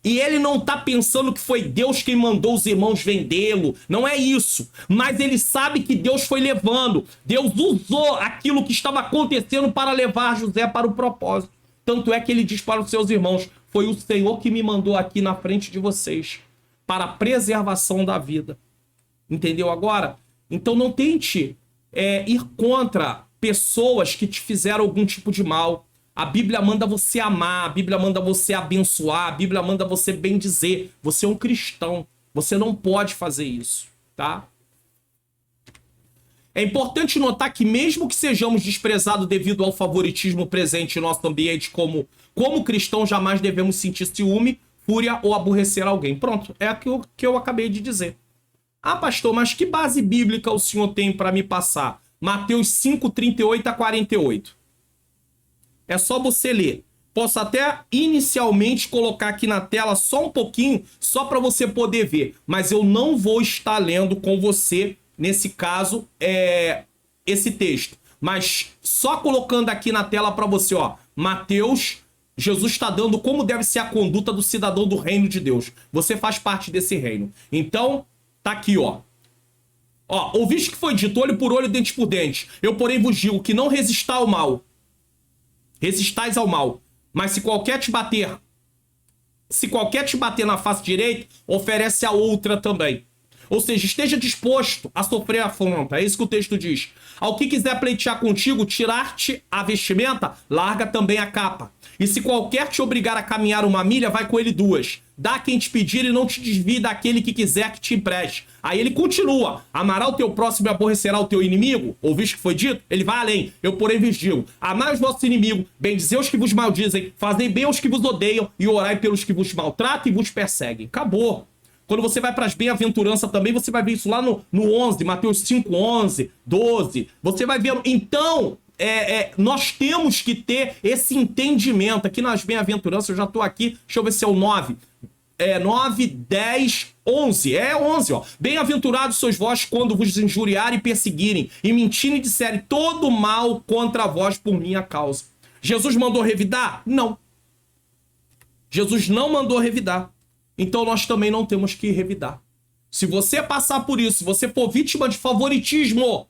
E ele não está pensando que foi Deus quem mandou os irmãos vendê-lo. Não é isso. Mas ele sabe que Deus foi levando. Deus usou aquilo que estava acontecendo para levar José para o propósito. Tanto é que ele diz para os seus irmãos, foi o Senhor que me mandou aqui na frente de vocês para a preservação da vida. Entendeu agora? Então não tente ir contra pessoas que te fizeram algum tipo de mal. A Bíblia manda você amar, a Bíblia manda você abençoar, a Bíblia manda você bendizer. Você é um cristão, você não pode fazer isso, tá? É importante notar que mesmo que sejamos desprezados devido ao favoritismo presente em nosso ambiente como cristãos, jamais devemos sentir ciúme, fúria ou aborrecer alguém. Pronto, é aquilo que eu acabei de dizer. Ah, pastor, mas que base bíblica o senhor tem para me passar? Mateus 5, 38 a 48. É só você ler. Posso até inicialmente colocar aqui na tela só um pouquinho, só para você poder ver. Mas eu não vou estar lendo com você, nesse caso, esse texto. Mas só colocando aqui na tela para você, ó. Mateus Jesus está dando como deve ser a conduta do cidadão do reino de Deus. Você faz parte desse reino. Então, tá aqui, ó. Ó, ouviste que foi dito, olho por olho, dente por dente. Eu, porém, vos digo que não resistais ao mal. Resistais ao mal. Mas se qualquer te bater na face direita, oferece a outra também. Ou seja, esteja disposto a sofrer afronta. É isso que o texto diz. Ao que quiser pleitear contigo, tirar-te a vestimenta, larga também a capa. E se qualquer te obrigar a caminhar 1 milha, vai com ele 2. Dá a quem te pedir e não te desvie daquele que quiser que te empreste. Aí ele continua. Amará o teu próximo e aborrecerá o teu inimigo. Ouviste que foi dito? Ele vai além. Eu, porém, vos digo. Amai os vossos inimigos, bendizei os que vos maldizem, fazei bem aos que vos odeiam e orai pelos que vos maltratam e vos perseguem. Acabou. Quando você vai para as bem-aventuranças também, você vai ver isso lá no 11, Mateus 5, 11, 12. Você vai ver. Então, nós temos que ter esse entendimento. Aqui nas bem-aventuranças, eu já estou aqui, deixa eu ver se é o 9. 9, 10, 11. É 11, ó. Bem-aventurados sois vós quando vos injuriarem e perseguirem, e mentirem e disserem todo mal contra vós por minha causa. Jesus mandou revidar? Não. Jesus não mandou revidar. Então nós também não temos que revidar. Se você passar por isso, se você for vítima de favoritismo,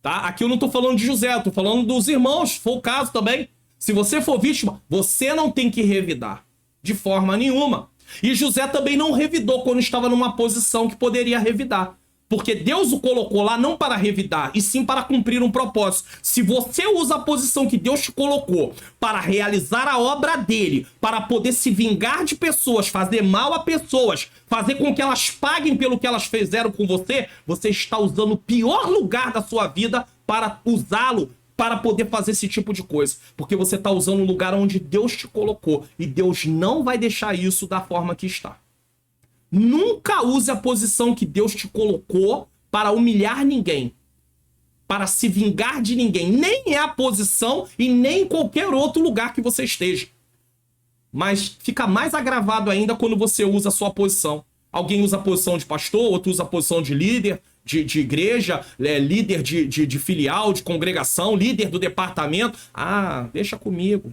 tá? Aqui eu não tô falando de José, eu tô falando dos irmãos, se for o caso também. Se você for vítima, você não tem que revidar. De forma nenhuma. E José também não revidou quando estava numa posição que poderia revidar. Porque Deus o colocou lá não para revidar, e sim para cumprir um propósito. Se você usa a posição que Deus te colocou para realizar a obra dele, para poder se vingar de pessoas, fazer mal a pessoas, fazer com que elas paguem pelo que elas fizeram com você, você está usando o pior lugar da sua vida para usá-lo, para poder fazer esse tipo de coisa. Porque você está usando o lugar onde Deus te colocou. E Deus não vai deixar isso da forma que está. Nunca use a posição que Deus te colocou para humilhar ninguém, para se vingar de ninguém. Nem é a posição e nem em qualquer outro lugar que você esteja. Mas fica mais agravado ainda quando você usa a sua posição. Alguém usa a posição de pastor, outro usa a posição de líder de igreja, líder de filial, de congregação, líder do departamento. Ah, deixa comigo.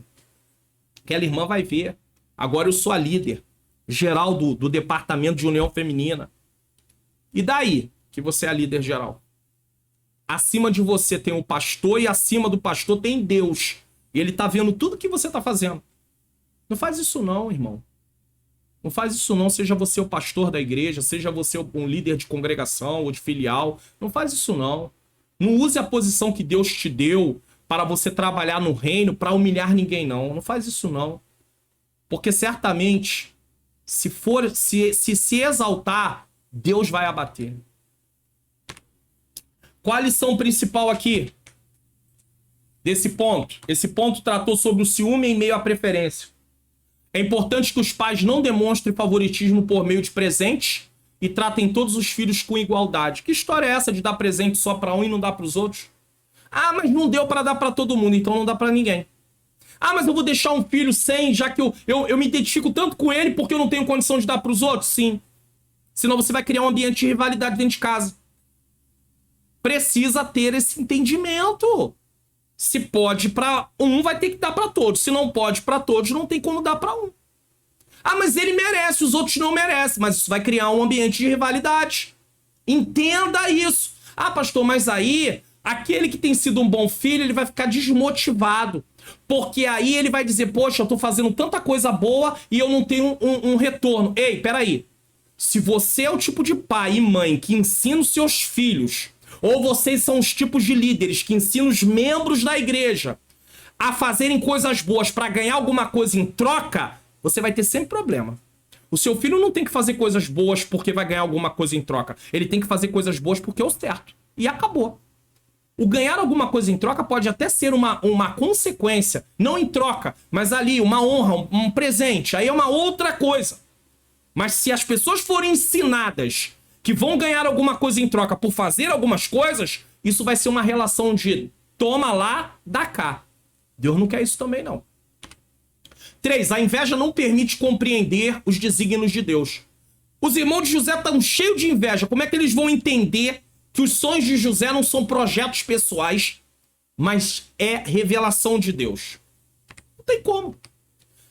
Aquela irmã vai ver. Agora eu sou a líder geral do departamento de união feminina. E daí que você é a líder geral? Acima de você tem o pastor e acima do pastor tem Deus. E ele tá vendo tudo que você tá fazendo. Não faz isso não, irmão. Não faz isso não, seja você o pastor da igreja, seja você um líder de congregação ou de filial. Não faz isso não. Não use a posição que Deus te deu para você trabalhar no reino, para humilhar ninguém não. Não faz isso não. Porque certamente se exaltar, Deus vai abater. Qual a lição principal aqui desse ponto? Esse ponto tratou sobre o ciúme em meio à preferência. É importante que os pais não demonstrem favoritismo por meio de presentes e tratem todos os filhos com igualdade. Que história é essa de dar presente só para um e não dar para os outros? Ah, mas não deu para dar para todo mundo, então não dá para ninguém. Ah, mas eu vou deixar um filho sem, já que eu me identifico tanto com ele porque eu não tenho condição de dar para os outros? Sim. Senão você vai criar um ambiente de rivalidade dentro de casa. Precisa ter esse entendimento. Se pode para um, vai ter que dar para todos. Se não pode para todos, não tem como dar para um. Ah, mas ele merece, os outros não merecem. Mas isso vai criar um ambiente de rivalidade. Entenda isso. Ah, pastor, mas aí aquele que tem sido um bom filho, ele vai ficar desmotivado. Porque aí ele vai dizer, poxa, eu tô fazendo tanta coisa boa e eu não tenho um retorno. Ei, peraí. Se você é o tipo de pai e mãe que ensina os seus filhos, ou vocês são os tipos de líderes que ensinam os membros da igreja a fazerem coisas boas para ganhar alguma coisa em troca, você vai ter sempre problema. O seu filho não tem que fazer coisas boas porque vai ganhar alguma coisa em troca. Ele tem que fazer coisas boas porque é o certo. E acabou. O ganhar alguma coisa em troca pode até ser uma consequência, não em troca, mas ali uma honra, um presente, aí é uma outra coisa. Mas se as pessoas forem ensinadas que vão ganhar alguma coisa em troca por fazer algumas coisas, isso vai ser uma relação de toma lá, dá cá. Deus não quer isso também, não. 3. A inveja não permite compreender os desígnios de Deus. Os irmãos de José estão cheios de inveja. Como é que eles vão entender que os sonhos de José não são projetos pessoais, mas é revelação de Deus? Não tem como.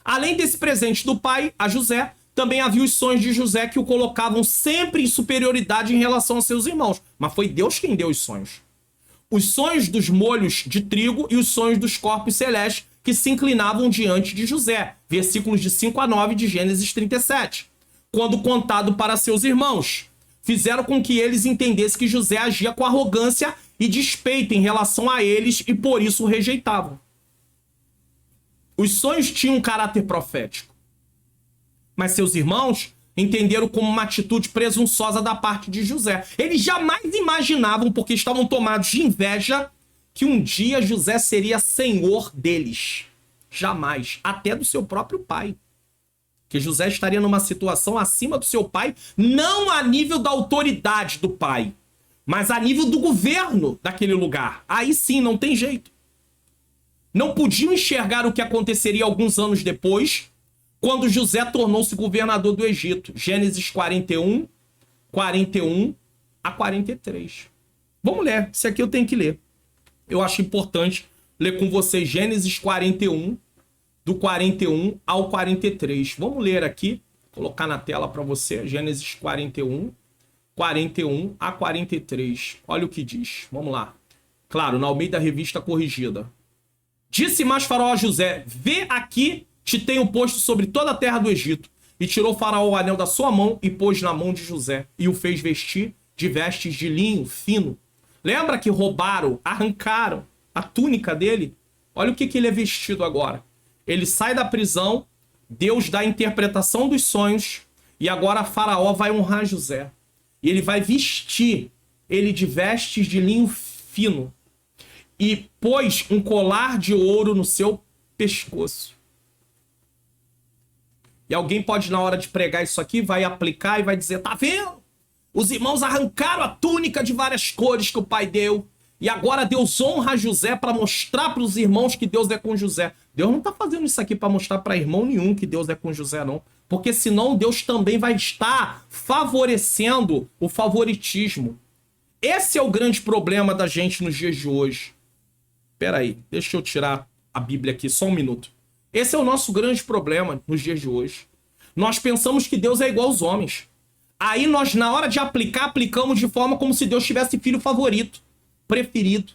Além desse presente do pai a José, também havia os sonhos de José que o colocavam sempre em superioridade em relação a seus irmãos. Mas foi Deus quem deu os sonhos. Os sonhos dos molhos de trigo e os sonhos dos corpos celestes que se inclinavam diante de José. Versículos de 5 a 9 de Gênesis 37. Quando contado para seus irmãos, fizeram com que eles entendessem que José agia com arrogância e despeito em relação a eles e por isso o rejeitavam. Os sonhos tinham um caráter profético, mas seus irmãos entenderam como uma atitude presunçosa da parte de José. Eles jamais imaginavam, porque estavam tomados de inveja, que um dia José seria senhor deles. Jamais. Até do seu próprio pai. Que José estaria numa situação acima do seu pai, não a nível da autoridade do pai, mas a nível do governo daquele lugar. Aí sim, não tem jeito. Não podiam enxergar o que aconteceria alguns anos depois, quando José tornou-se governador do Egito. Gênesis 41 a 43. Vamos ler. Isso aqui eu tenho que ler. Eu acho importante ler com vocês Gênesis 41, do 41 ao 43. Vamos ler aqui, colocar na tela para você. Gênesis 41 a 43. Olha o que diz. Vamos lá. Claro, na Almeida Revista Corrigida. Disse mais Faraó a José: vê aqui, te tenho posto sobre toda a terra do Egito. E tirou Faraó o anel da sua mão e pôs na mão de José. E o fez vestir de vestes de linho fino. Lembra que roubaram, arrancaram a túnica dele? Olha o que ele é vestido agora. Ele sai da prisão, Deus dá a interpretação dos sonhos, e agora Faraó vai honrar José. E ele vai vestir ele de vestes de linho fino. E pôs um colar de ouro no seu pescoço. E alguém pode, na hora de pregar isso aqui, vai aplicar e vai dizer: tá vendo? Os irmãos arrancaram a túnica de várias cores que o pai deu. E agora Deus honra José para mostrar para os irmãos que Deus é com José. Deus não está fazendo isso aqui para mostrar para irmão nenhum que Deus é com José, não. Porque senão Deus também vai estar favorecendo o favoritismo. Esse é o grande problema da gente nos dias de hoje. Espera aí, deixa eu tirar a Bíblia aqui, só um minuto. Esse é o nosso grande problema nos dias de hoje. Nós pensamos que Deus é igual aos homens. Aí nós, na hora de aplicar, aplicamos de forma como se Deus tivesse filho favorito, preferido.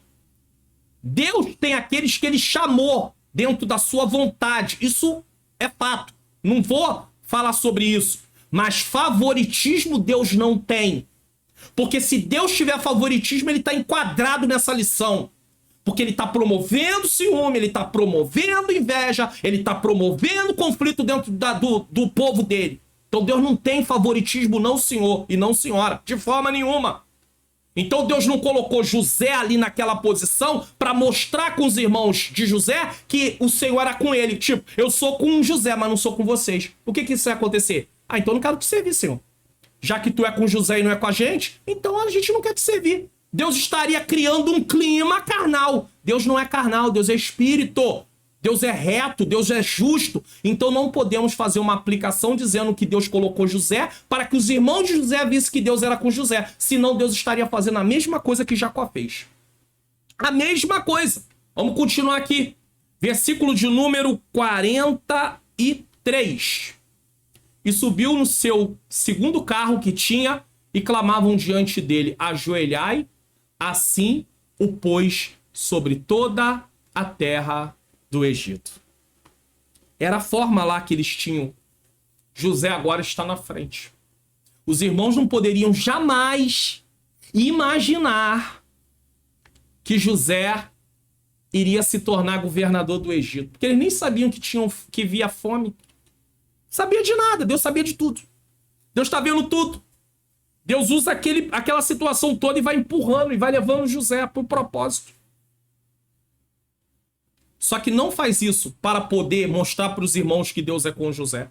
Deus tem aqueles que ele chamou dentro da sua vontade. Isso é fato. Não vou falar sobre isso. Mas favoritismo Deus não tem. Porque se Deus tiver favoritismo, ele está enquadrado nessa lição. Porque ele está promovendo ciúme, ele está promovendo inveja, ele está promovendo conflito dentro do povo dele. Então Deus não tem favoritismo, não senhor e não senhora, de forma nenhuma. Então Deus não colocou José ali naquela posição para mostrar com os irmãos de José que o Senhor era com ele. Tipo, eu sou com José, mas não sou com vocês. O que isso vai acontecer? Ah, então eu não quero te servir, Senhor. Já que tu é com José e não é com a gente, então a gente não quer te servir. Deus estaria criando um clima carnal. Deus não é carnal, Deus é espírito. Deus é reto, Deus é justo. Então não podemos fazer uma aplicação dizendo que Deus colocou José para que os irmãos de José vissem que Deus era com José. Senão Deus estaria fazendo a mesma coisa que Jacó fez. A mesma coisa. Vamos continuar aqui. Versículo de número 43. E subiu no seu segundo carro que tinha e clamavam diante dele: ajoelhai. Assim o pôs sobre toda a terra do Egito. Era a forma lá que eles tinham. José agora está na frente. Os irmãos não poderiam jamais imaginar que José iria se tornar governador do Egito. Porque eles nem sabiam que via fome. Sabia de nada, Deus sabia de tudo. Deus está vendo tudo. Deus usa aquela situação toda e vai empurrando e vai levando José para o propósito. Só que não faz isso para poder mostrar para os irmãos que Deus é com José.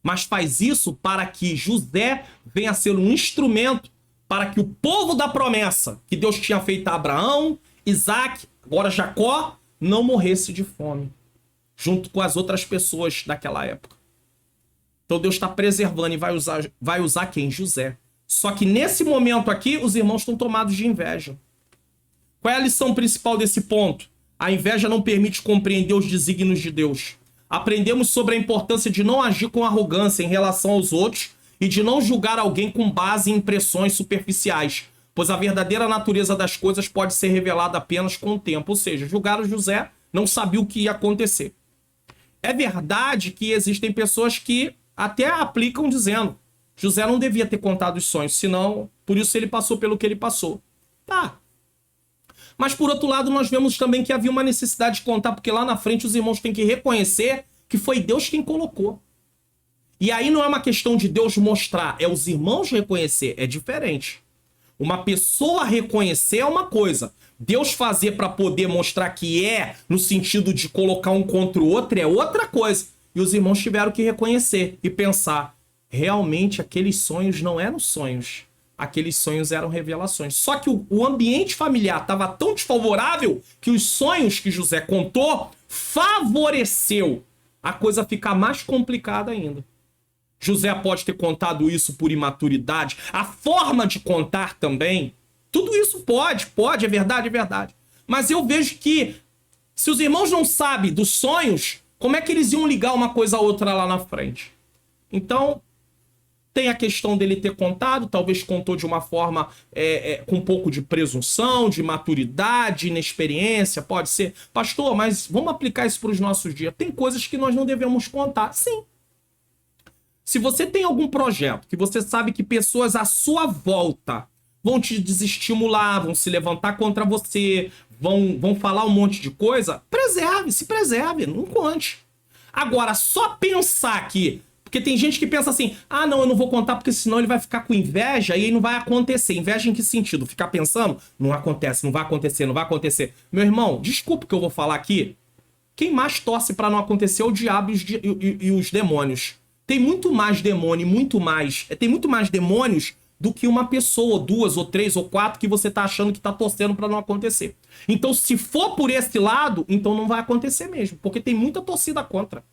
Mas faz isso para que José venha a ser um instrumento para que o povo da promessa que Deus tinha feito a Abraão, Isaac, agora Jacó, não morresse de fome. Junto com as outras pessoas daquela época. Então Deus está preservando e vai usar quem? José. Só que nesse momento aqui, os irmãos estão tomados de inveja. Qual é a lição principal desse ponto? A inveja não permite compreender os desígnios de Deus. Aprendemos sobre a importância de não agir com arrogância em relação aos outros e de não julgar alguém com base em impressões superficiais, pois a verdadeira natureza das coisas pode ser revelada apenas com o tempo. Ou seja, julgaram José, não sabia o que ia acontecer. É verdade que existem pessoas que até aplicam dizendo: José não devia ter contado os sonhos, senão, por isso ele passou pelo que ele passou. Tá. Mas por outro lado, nós vemos também que havia uma necessidade de contar, porque lá na frente os irmãos têm que reconhecer que foi Deus quem colocou. E aí não é uma questão de Deus mostrar, é os irmãos reconhecer, é diferente. Uma pessoa reconhecer é uma coisa, Deus fazer para poder mostrar que é, no sentido de colocar um contra o outro, é outra coisa. E os irmãos tiveram que reconhecer e pensar: realmente aqueles sonhos não eram sonhos, aqueles sonhos eram revelações. Só que o ambiente familiar estava tão desfavorável que os sonhos que José contou favoreceu a coisa ficar mais complicada ainda. José pode ter contado isso por imaturidade, a forma de contar também, tudo isso pode, é verdade, é verdade. Mas eu vejo que se os irmãos não sabem dos sonhos, como é que eles iam ligar uma coisa a outra lá na frente? Então, tem a questão dele ter contado, talvez contou de uma forma com um pouco de presunção, de maturidade, inexperiência, pode ser. Pastor, mas vamos aplicar isso para os nossos dias. Tem coisas que nós não devemos contar, sim. Se você tem algum projeto que você sabe que pessoas à sua volta vão te desestimular, vão se levantar contra você, vão falar um monte de coisa, se preserve, não conte. Agora, só pensar que... Porque tem gente que pensa assim: ah, não, eu não vou contar porque senão ele vai ficar com inveja e aí não vai acontecer. Inveja em que sentido? Ficar pensando: não acontece, não vai acontecer, não vai acontecer. Meu irmão, desculpa o que eu vou falar aqui. Quem mais torce para não acontecer é o diabo e os demônios. Tem muito mais demônio, tem muito mais demônios do que uma pessoa, ou duas, ou três, ou quatro que você tá achando que tá torcendo para não acontecer. Então, se for por esse lado, então não vai acontecer mesmo, porque tem muita torcida contra.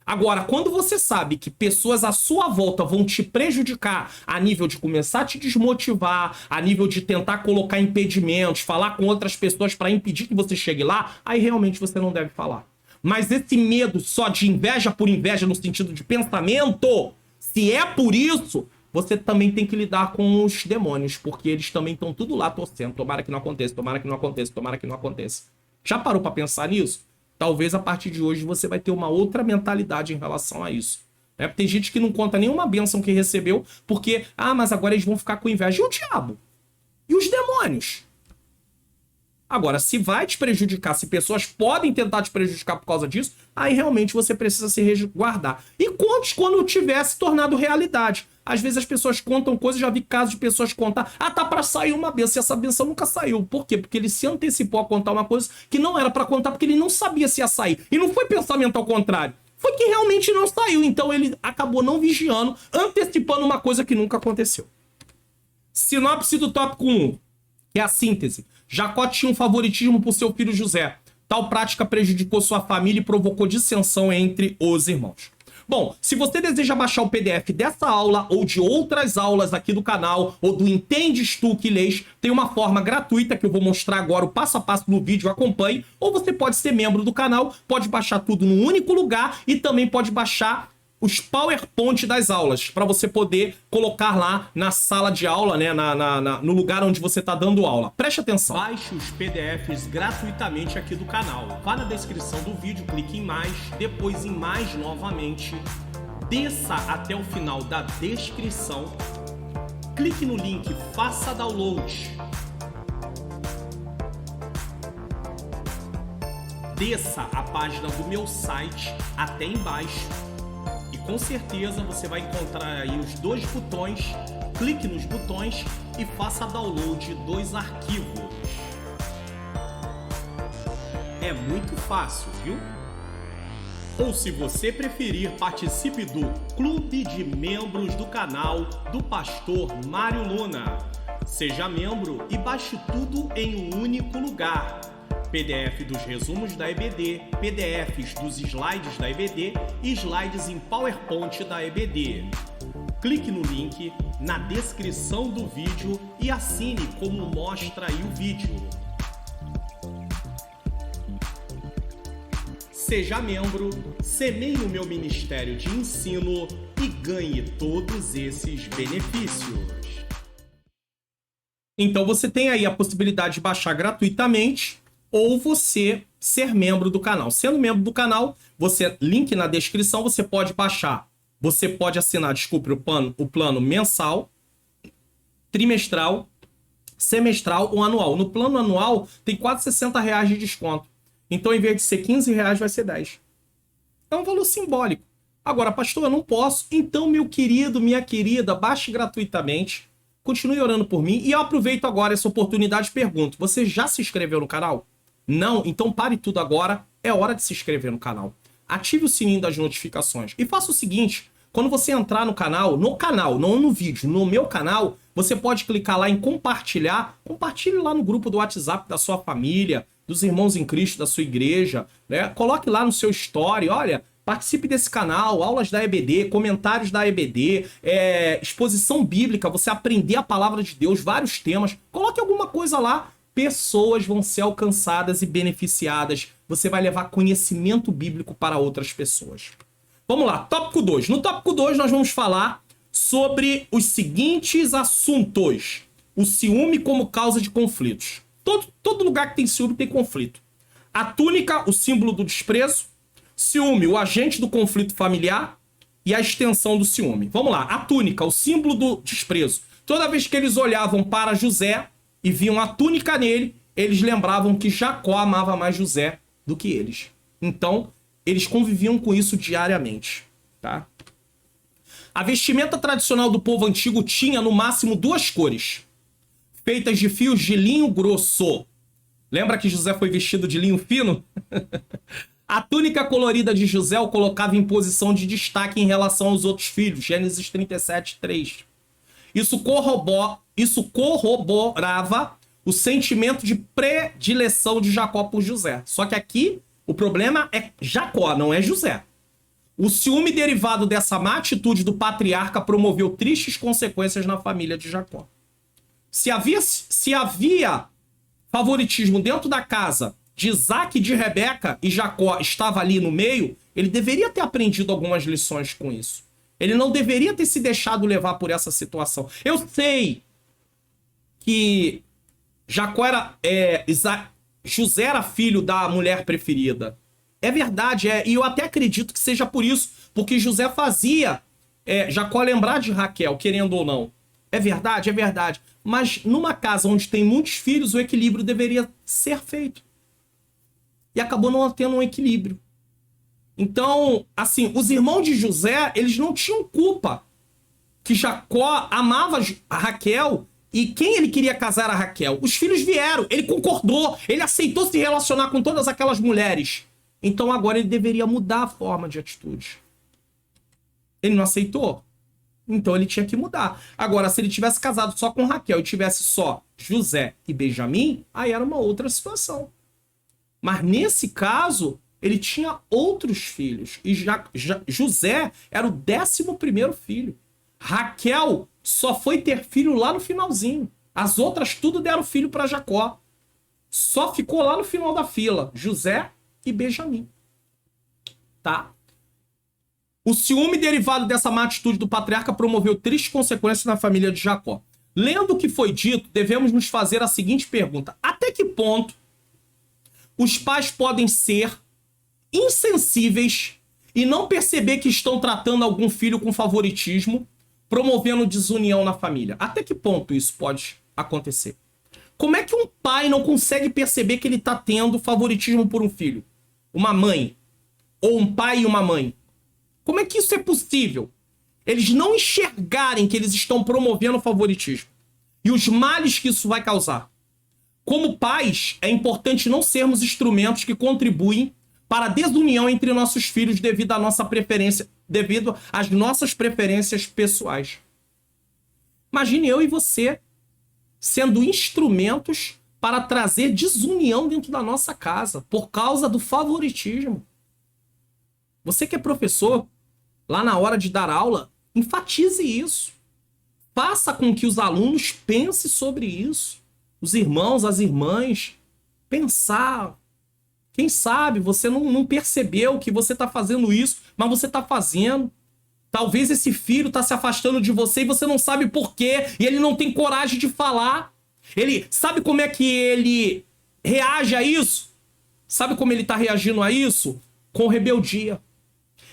Agora, quando você sabe que pessoas à sua volta vão te prejudicar a nível de começar a te desmotivar, a nível de tentar colocar impedimentos, falar com outras pessoas para impedir que você chegue lá, aí realmente você não deve falar. Mas esse medo só de inveja por inveja no sentido de pensamento, se é por isso, você também tem que lidar com os demônios, porque eles também estão tudo lá torcendo. Tomara que não aconteça, tomara que não aconteça, tomara que não aconteça. Já parou para pensar nisso? Talvez a partir de hoje você vai ter uma outra mentalidade em relação a isso. Tem gente que não conta nenhuma bênção que recebeu, porque, mas agora eles vão ficar com inveja. E o diabo? E os demônios? Agora, se vai te prejudicar, se pessoas podem tentar te prejudicar por causa disso, aí realmente você precisa se resguardar. E conte quando tiver se tornado realidade. Às vezes as pessoas contam coisas, já vi casos de pessoas contar: tá pra sair uma benção, e essa benção nunca saiu. Por quê? Porque ele se antecipou a contar uma coisa que não era pra contar, porque ele não sabia se ia sair. E não foi pensamento ao contrário. Foi que realmente não saiu. Então ele acabou não vigiando, antecipando uma coisa que nunca aconteceu. Sinopse do tópico 1, que é a síntese. Jacó tinha um favoritismo por seu filho José. Tal prática prejudicou sua família e provocou dissensão entre os irmãos. Bom, se você deseja baixar o PDF dessa aula ou de outras aulas aqui do canal, ou do Entendes Tu que Lês, tem uma forma gratuita que eu vou mostrar agora, o passo a passo no vídeo, acompanhe. Ou você pode ser membro do canal, pode baixar tudo num único lugar e também pode baixar os PowerPoint das aulas, para você poder colocar lá na sala de aula, né, no lugar onde você está dando aula. Preste atenção. Baixe os PDFs gratuitamente aqui do canal. Vá na descrição do vídeo, clique em mais, depois em mais novamente, desça até o final da descrição, clique no link, faça download. Desça a página do meu site até embaixo. E com certeza você vai encontrar aí os dois botões, clique nos botões e faça download dos arquivos. É muito fácil, viu? Ou se você preferir, participe do Clube de Membros do canal do Pastor Mário Luna. Seja membro e baixe tudo em um único lugar. PDF dos resumos da EBD, PDFs dos slides da EBD e slides em PowerPoint da EBD. Clique no link na descrição do vídeo e assine como mostra aí o vídeo. Seja membro, semeie o meu ministério de ensino e ganhe todos esses benefícios. Então você tem aí a possibilidade de baixar gratuitamente ou você ser membro do canal. Sendo membro do canal, link na descrição, você pode baixar. Você pode assinar, o plano mensal, trimestral, semestral ou anual. No plano anual tem quase R$60 de desconto. Então, em vez de ser R$15, vai ser 10. É um valor simbólico. Agora, pastor, eu não posso. Então, meu querido, minha querida, baixe gratuitamente. Continue orando por mim. E eu aproveito agora essa oportunidade e pergunto, você já se inscreveu no canal? Não? Então pare tudo agora. É hora de se inscrever no canal. Ative o sininho das notificações. E faça o seguinte, quando você entrar no canal, não no vídeo, no meu canal, você pode clicar lá em compartilhar. Compartilhe lá no grupo do WhatsApp da sua família, dos irmãos em Cristo, da sua igreja, né? Coloque lá no seu story, olha, participe desse canal, aulas da EBD, comentários da EBD, exposição bíblica, você aprender a palavra de Deus, vários temas. Coloque alguma coisa lá. Pessoas vão ser alcançadas e beneficiadas. Você vai levar conhecimento bíblico para outras pessoas. Vamos lá, tópico 2. No tópico 2 nós vamos falar sobre os seguintes assuntos. O ciúme como causa de conflitos. Todo lugar que tem ciúme tem conflito. A túnica, o símbolo do desprezo. Ciúme, o agente do conflito familiar. E a extensão do ciúme. Vamos lá, a túnica, o símbolo do desprezo. Toda vez que eles olhavam para José e viam a túnica nele, eles lembravam que Jacó amava mais José do que eles. Então, eles conviviam com isso diariamente, tá? A vestimenta tradicional do povo antigo tinha, no máximo, 2 cores, feitas de fios de linho grosso. Lembra que José foi vestido de linho fino? A túnica colorida de José o colocava em posição de destaque em relação aos outros filhos. Gênesis 37:3. Isso corroborava o sentimento de predileção de Jacó por José. Só que aqui o problema é Jacó, não é José. O ciúme derivado dessa má atitude do patriarca promoveu tristes consequências na família de Jacó. Se havia favoritismo dentro da casa de Isaac e de Rebeca e Jacó estava ali no meio, ele deveria ter aprendido algumas lições com isso. Ele não deveria ter se deixado levar por essa situação. Eu sei que José era filho da mulher preferida. É verdade, e eu até acredito que seja por isso, porque José fazia Jacó lembrar de Raquel, querendo ou não. É verdade, é verdade. Mas numa casa onde tem muitos filhos, o equilíbrio deveria ser feito. E acabou não tendo um equilíbrio. Então, assim, os irmãos de José, eles não tinham culpa que Jacó amava a Raquel e quem ele queria casar era a Raquel. Os filhos vieram, ele concordou, ele aceitou se relacionar com todas aquelas mulheres. Então agora ele deveria mudar a forma de atitude. Ele não aceitou? Então ele tinha que mudar. Agora, se ele tivesse casado só com Raquel e tivesse só José e Benjamim, aí era uma outra situação. Mas nesse caso, ele tinha outros filhos. E José era o 11º filho. Raquel só foi ter filho lá no finalzinho. As outras tudo deram filho para Jacó. Só ficou lá no final da fila. José e Benjamim. Tá? O ciúme derivado dessa má atitude do patriarca promoveu tristes consequências na família de Jacó. Lendo o que foi dito, devemos nos fazer a seguinte pergunta. Até que ponto os pais podem ser insensíveis e não perceber que estão tratando algum filho com favoritismo, promovendo desunião na família? Até que ponto isso pode acontecer? Como é que um pai não consegue perceber que ele está tendo favoritismo por um filho? Uma mãe? Ou um pai e uma mãe? Como é que isso é possível? Eles não enxergarem que eles estão promovendo favoritismo e os males que isso vai causar. Como pais, é importante não sermos instrumentos que contribuem para a desunião entre nossos filhos devido às nossas preferências pessoais. Imagine eu e você sendo instrumentos para trazer desunião dentro da nossa casa por causa do favoritismo. Você que é professor, lá na hora de dar aula, enfatize isso. Faça com que os alunos pensem sobre isso. Os irmãos, as irmãs, pensar. Quem sabe você não percebeu que você está fazendo isso, mas você está fazendo. Talvez esse filho está se afastando de você e você não sabe por quê, e ele não tem coragem de falar. Ele sabe como é que ele reage a isso? Sabe como ele está reagindo a isso? Com rebeldia.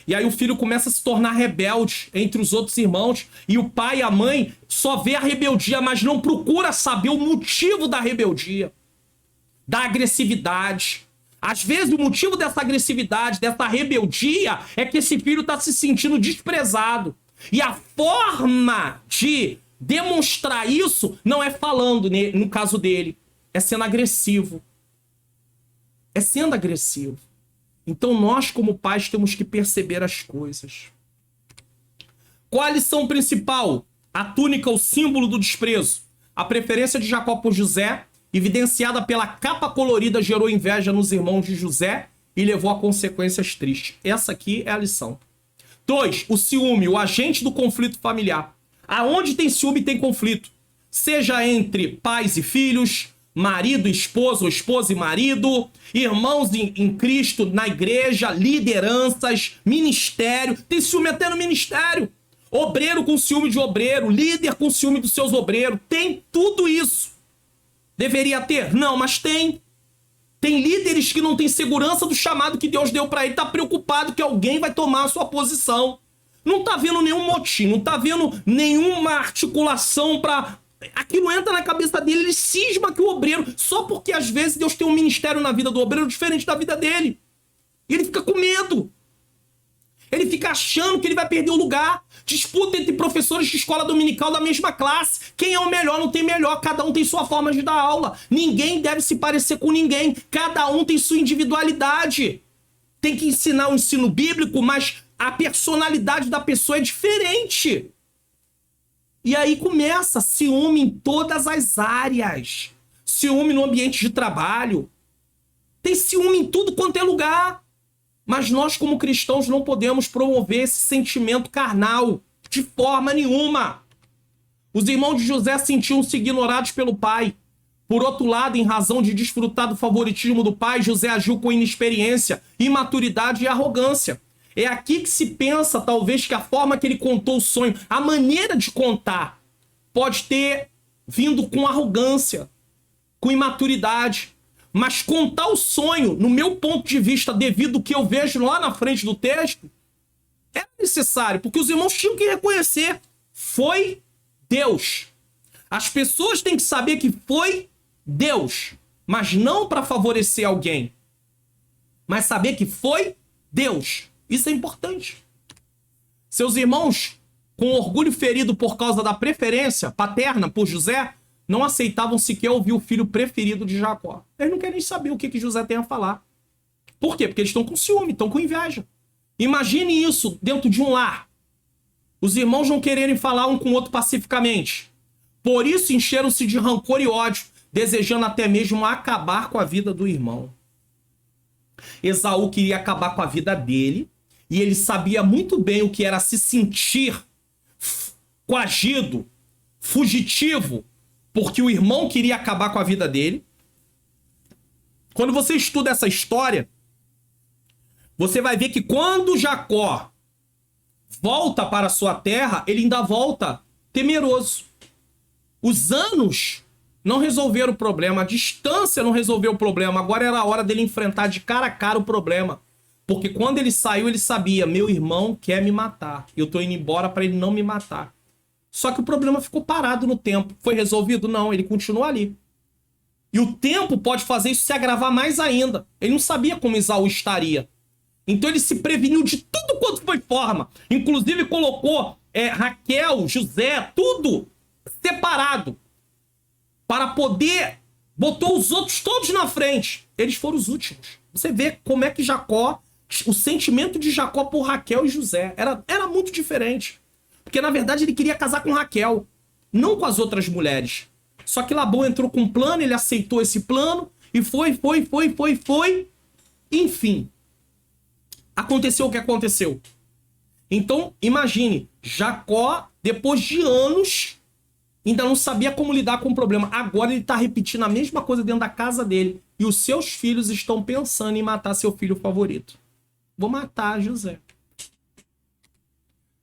E aí o filho começa a se tornar rebelde entre os outros irmãos, e o pai e a mãe só vê a rebeldia, mas não procura saber o motivo da rebeldia, da agressividade. Às vezes o motivo dessa agressividade, dessa rebeldia, é que esse filho está se sentindo desprezado. E a forma de demonstrar isso não é falando, no caso dele, é sendo agressivo. É sendo agressivo. Então nós, como pais, temos que perceber as coisas. Qual a lição principal? A túnica, o símbolo do desprezo. A preferência de Jacó por José, evidenciada pela capa colorida, gerou inveja nos irmãos de José e levou a consequências tristes. Essa aqui é a lição. 2. O ciúme, o agente do conflito familiar. Aonde tem ciúme, tem conflito. Seja entre pais e filhos, marido e esposa, ou esposa e marido, irmãos em Cristo na igreja, lideranças, ministério. Tem ciúme até no ministério. Obreiro com ciúme de obreiro, líder com ciúme dos seus obreiros. Tem tudo isso. Deveria ter? Não, mas tem. Tem líderes que não têm segurança do chamado que Deus deu para ele. Tá preocupado que alguém vai tomar a sua posição. Não tá vendo nenhum motim, não tá vendo nenhuma articulação para... Aquilo entra na cabeça dele, ele cisma que o obreiro... Só porque às vezes Deus tem um ministério na vida do obreiro diferente da vida dele. E ele fica com medo. Ele fica achando que ele vai perder o lugar. Disputa entre professores de escola dominical da mesma classe. Quem é o melhor? Não tem melhor. Cada um tem sua forma de dar aula. Ninguém deve se parecer com ninguém. Cada um tem sua individualidade. Tem que ensinar o ensino bíblico, mas a personalidade da pessoa é diferente. E aí começa ciúme em todas as áreas. Ciúme no ambiente de trabalho. Tem ciúme em tudo quanto é lugar. Mas nós, como cristãos, não podemos promover esse sentimento carnal de forma nenhuma. Os irmãos de José sentiam-se ignorados pelo pai. Por outro lado, em razão de desfrutar do favoritismo do pai, José agiu com inexperiência, imaturidade e arrogância. É aqui que se pensa, talvez, que a forma que ele contou o sonho, a maneira de contar, pode ter vindo com arrogância, com imaturidade. Mas contar o sonho, no meu ponto de vista, devido ao que eu vejo lá na frente do texto, é necessário, porque os irmãos tinham que reconhecer, foi Deus. As pessoas têm que saber que foi Deus, mas não para favorecer alguém, mas saber que foi Deus. Isso é importante. Seus irmãos, com orgulho ferido por causa da preferência paterna por José, não aceitavam sequer ouvir o filho preferido de Jacó. Eles não querem saber o que José tem a falar. Por quê? Porque eles estão com ciúme, estão com inveja. Imagine isso dentro de um lar. Os irmãos não quererem falar um com o outro pacificamente. Por isso encheram-se de rancor e ódio, desejando até mesmo acabar com a vida do irmão. Esaú queria acabar com a vida dele, e ele sabia muito bem o que era se sentir coagido, fugitivo, porque o irmão queria acabar com a vida dele. Quando você estuda essa história, você vai ver que quando Jacó volta para a sua terra, ele ainda volta temeroso. Os anos não resolveram o problema, a distância não resolveu o problema. Agora era a hora dele enfrentar de cara a cara o problema. Porque quando ele saiu, ele sabia, meu irmão quer me matar. Eu tô indo embora para ele não me matar. Só que o problema ficou parado no tempo. Foi resolvido? Não, ele continua ali. E o tempo pode fazer isso se agravar mais ainda. Ele não sabia como Esaú estaria. Então ele se preveniu de tudo quanto foi forma. Inclusive colocou Raquel, José, tudo separado. Para poder... Botou os outros todos na frente. Eles foram os últimos. Você vê como é que Jacó... O sentimento de Jacó por Raquel e José era muito diferente. Porque, na verdade, ele queria casar com Raquel, não com as outras mulheres. Só que Labão entrou com um plano, ele aceitou esse plano, e foi. Enfim, aconteceu o que aconteceu. Então, imagine, Jacó, depois de anos, Ainda não sabia como lidar com o problema. Agora ele está repetindo a mesma coisa dentro da casa dele. E os seus filhos estão pensando em matar seu filho favorito. Vou matar José.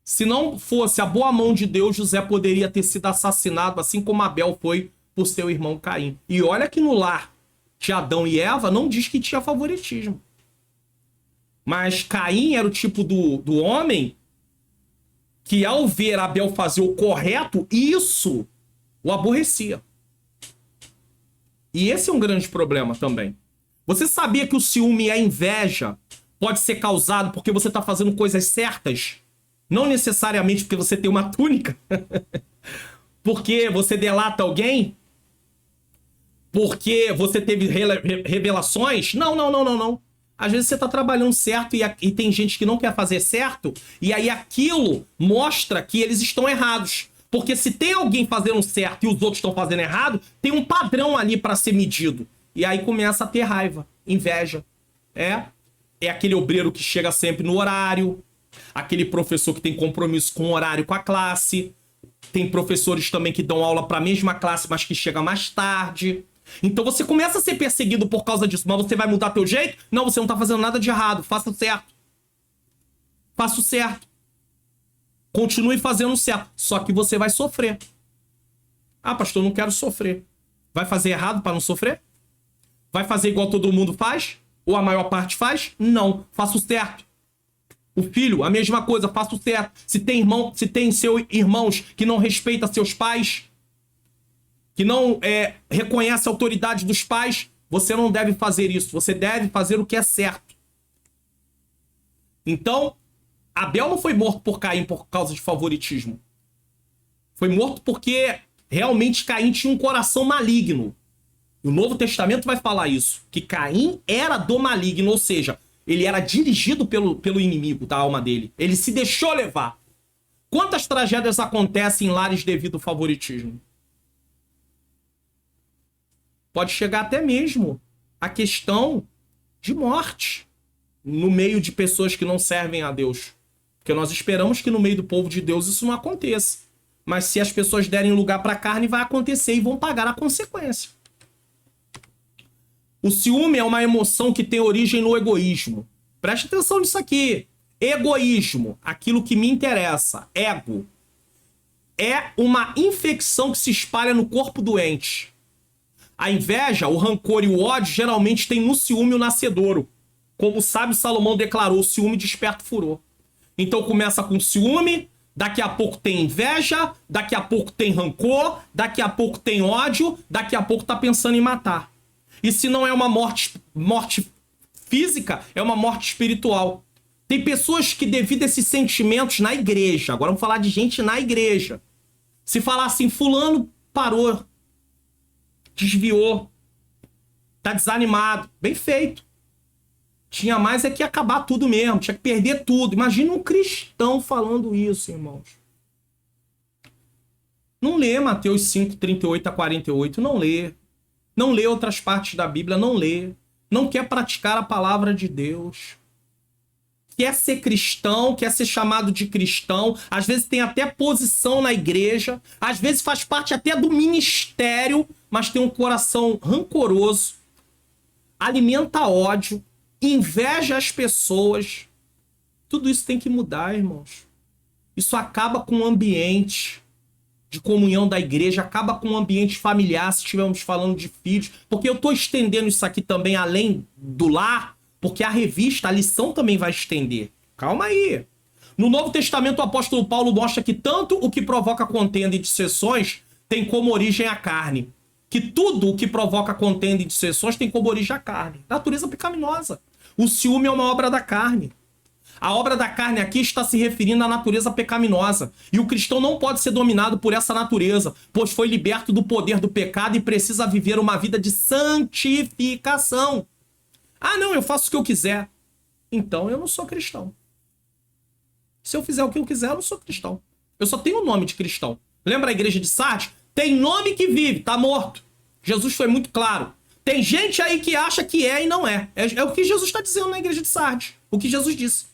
Se não fosse a boa mão de Deus, José poderia ter sido assassinado, assim como Abel foi por seu irmão Caim. E olha que no lar de Adão e Eva não diz que tinha favoritismo. Mas Caim era o tipo do homem que, ao ver Abel fazer o correto, isso o aborrecia. E esse é um grande problema também. Você sabia que o ciúme e a inveja pode ser causado porque você está fazendo coisas certas? Não necessariamente porque você tem uma túnica. Porque você delata alguém? Porque você teve revelações? Não. Às vezes você está trabalhando certo e tem gente que não quer fazer certo, e aí aquilo mostra que eles estão errados. Porque se tem alguém fazendo certo e os outros estão fazendo errado, tem um padrão ali para ser medido. E aí começa a ter raiva, inveja. É aquele obreiro que chega sempre no horário, aquele professor que tem compromisso com o horário com a classe, tem professores também que dão aula para a mesma classe, mas que chega mais tarde. Então você começa a ser perseguido por causa disso. Mas você vai mudar teu jeito? Não, você não tá fazendo nada de errado. Faça o certo. Faça o certo. Continue fazendo o certo. Só que você vai sofrer. Ah, pastor, eu não quero sofrer. Vai fazer errado para não sofrer? Vai fazer igual todo mundo faz? Ou a maior parte faz? Não. Faça o certo. O filho, a mesma coisa. Faça o certo. Se tem seus irmãos que não respeitam seus pais, que não reconhece a autoridade dos pais, você não deve fazer isso. Você deve fazer o que é certo. Então, Abel não foi morto por Caim por causa de favoritismo. Foi morto porque realmente Caim tinha um coração maligno. O Novo Testamento vai falar isso. Que Caim era do maligno, ou seja, ele era dirigido pelo inimigo da alma dele. Ele se deixou levar. Quantas tragédias acontecem em lares devido ao favoritismo? Pode chegar até mesmo a questão de morte no meio de pessoas que não servem a Deus. Porque nós esperamos que no meio do povo de Deus isso não aconteça. Mas se as pessoas derem lugar para a carne, vai acontecer e vão pagar a consequência. O ciúme é uma emoção que tem origem no egoísmo. Preste atenção nisso aqui. Egoísmo, aquilo que me interessa, ego, é uma infecção que se espalha no corpo doente. A inveja, o rancor e o ódio geralmente tem no ciúme o nascedouro. Como o sábio Salomão declarou, o ciúme desperta o furor. Então começa com ciúme, daqui a pouco tem inveja, daqui a pouco tem rancor, daqui a pouco tem ódio, daqui a pouco tá pensando em matar. E se não é uma morte física, é uma morte espiritual. Tem pessoas que, devido a esses sentimentos na igreja, agora vamos falar de gente na igreja, se falar assim, fulano parou, desviou, tá desanimado, bem feito. Tinha mais é que acabar tudo mesmo, tinha que perder tudo. Imagina um cristão falando isso, irmãos. Não lê Mateus 5, 38 a 48, não lê. Não lê outras partes da Bíblia, não lê. Não quer praticar a palavra de Deus. Quer ser cristão, quer ser chamado de cristão, às vezes tem até posição na igreja, às vezes faz parte até do ministério, mas tem um coração rancoroso, alimenta ódio, inveja as pessoas. Tudo isso tem que mudar, irmãos. Isso acaba com o ambiente de comunhão da igreja, acaba com o ambiente familiar, se estivermos falando de filhos, porque eu estou estendendo isso aqui também além do lar, porque a revista, a lição também vai estender. Calma aí. No Novo Testamento, o apóstolo Paulo mostra que tanto o que provoca contenda e dissensões tem como origem a carne. Que tudo o que provoca contenda e dissensões tem como origem a carne. Natureza pecaminosa. O ciúme é uma obra da carne. A obra da carne aqui está se referindo à natureza pecaminosa. E o cristão não pode ser dominado por essa natureza, pois foi liberto do poder do pecado e precisa viver uma vida de santificação. Ah, não, eu faço o que eu quiser. Então eu não sou cristão. Se eu fizer o que eu quiser, eu não sou cristão. Eu só tenho o nome de cristão. Lembra a igreja de Sardes? Tem nome que vive, tá morto. Jesus foi muito claro. Tem gente aí que acha que é e não é. É o que Jesus está dizendo na igreja de Sardes. O que Jesus disse.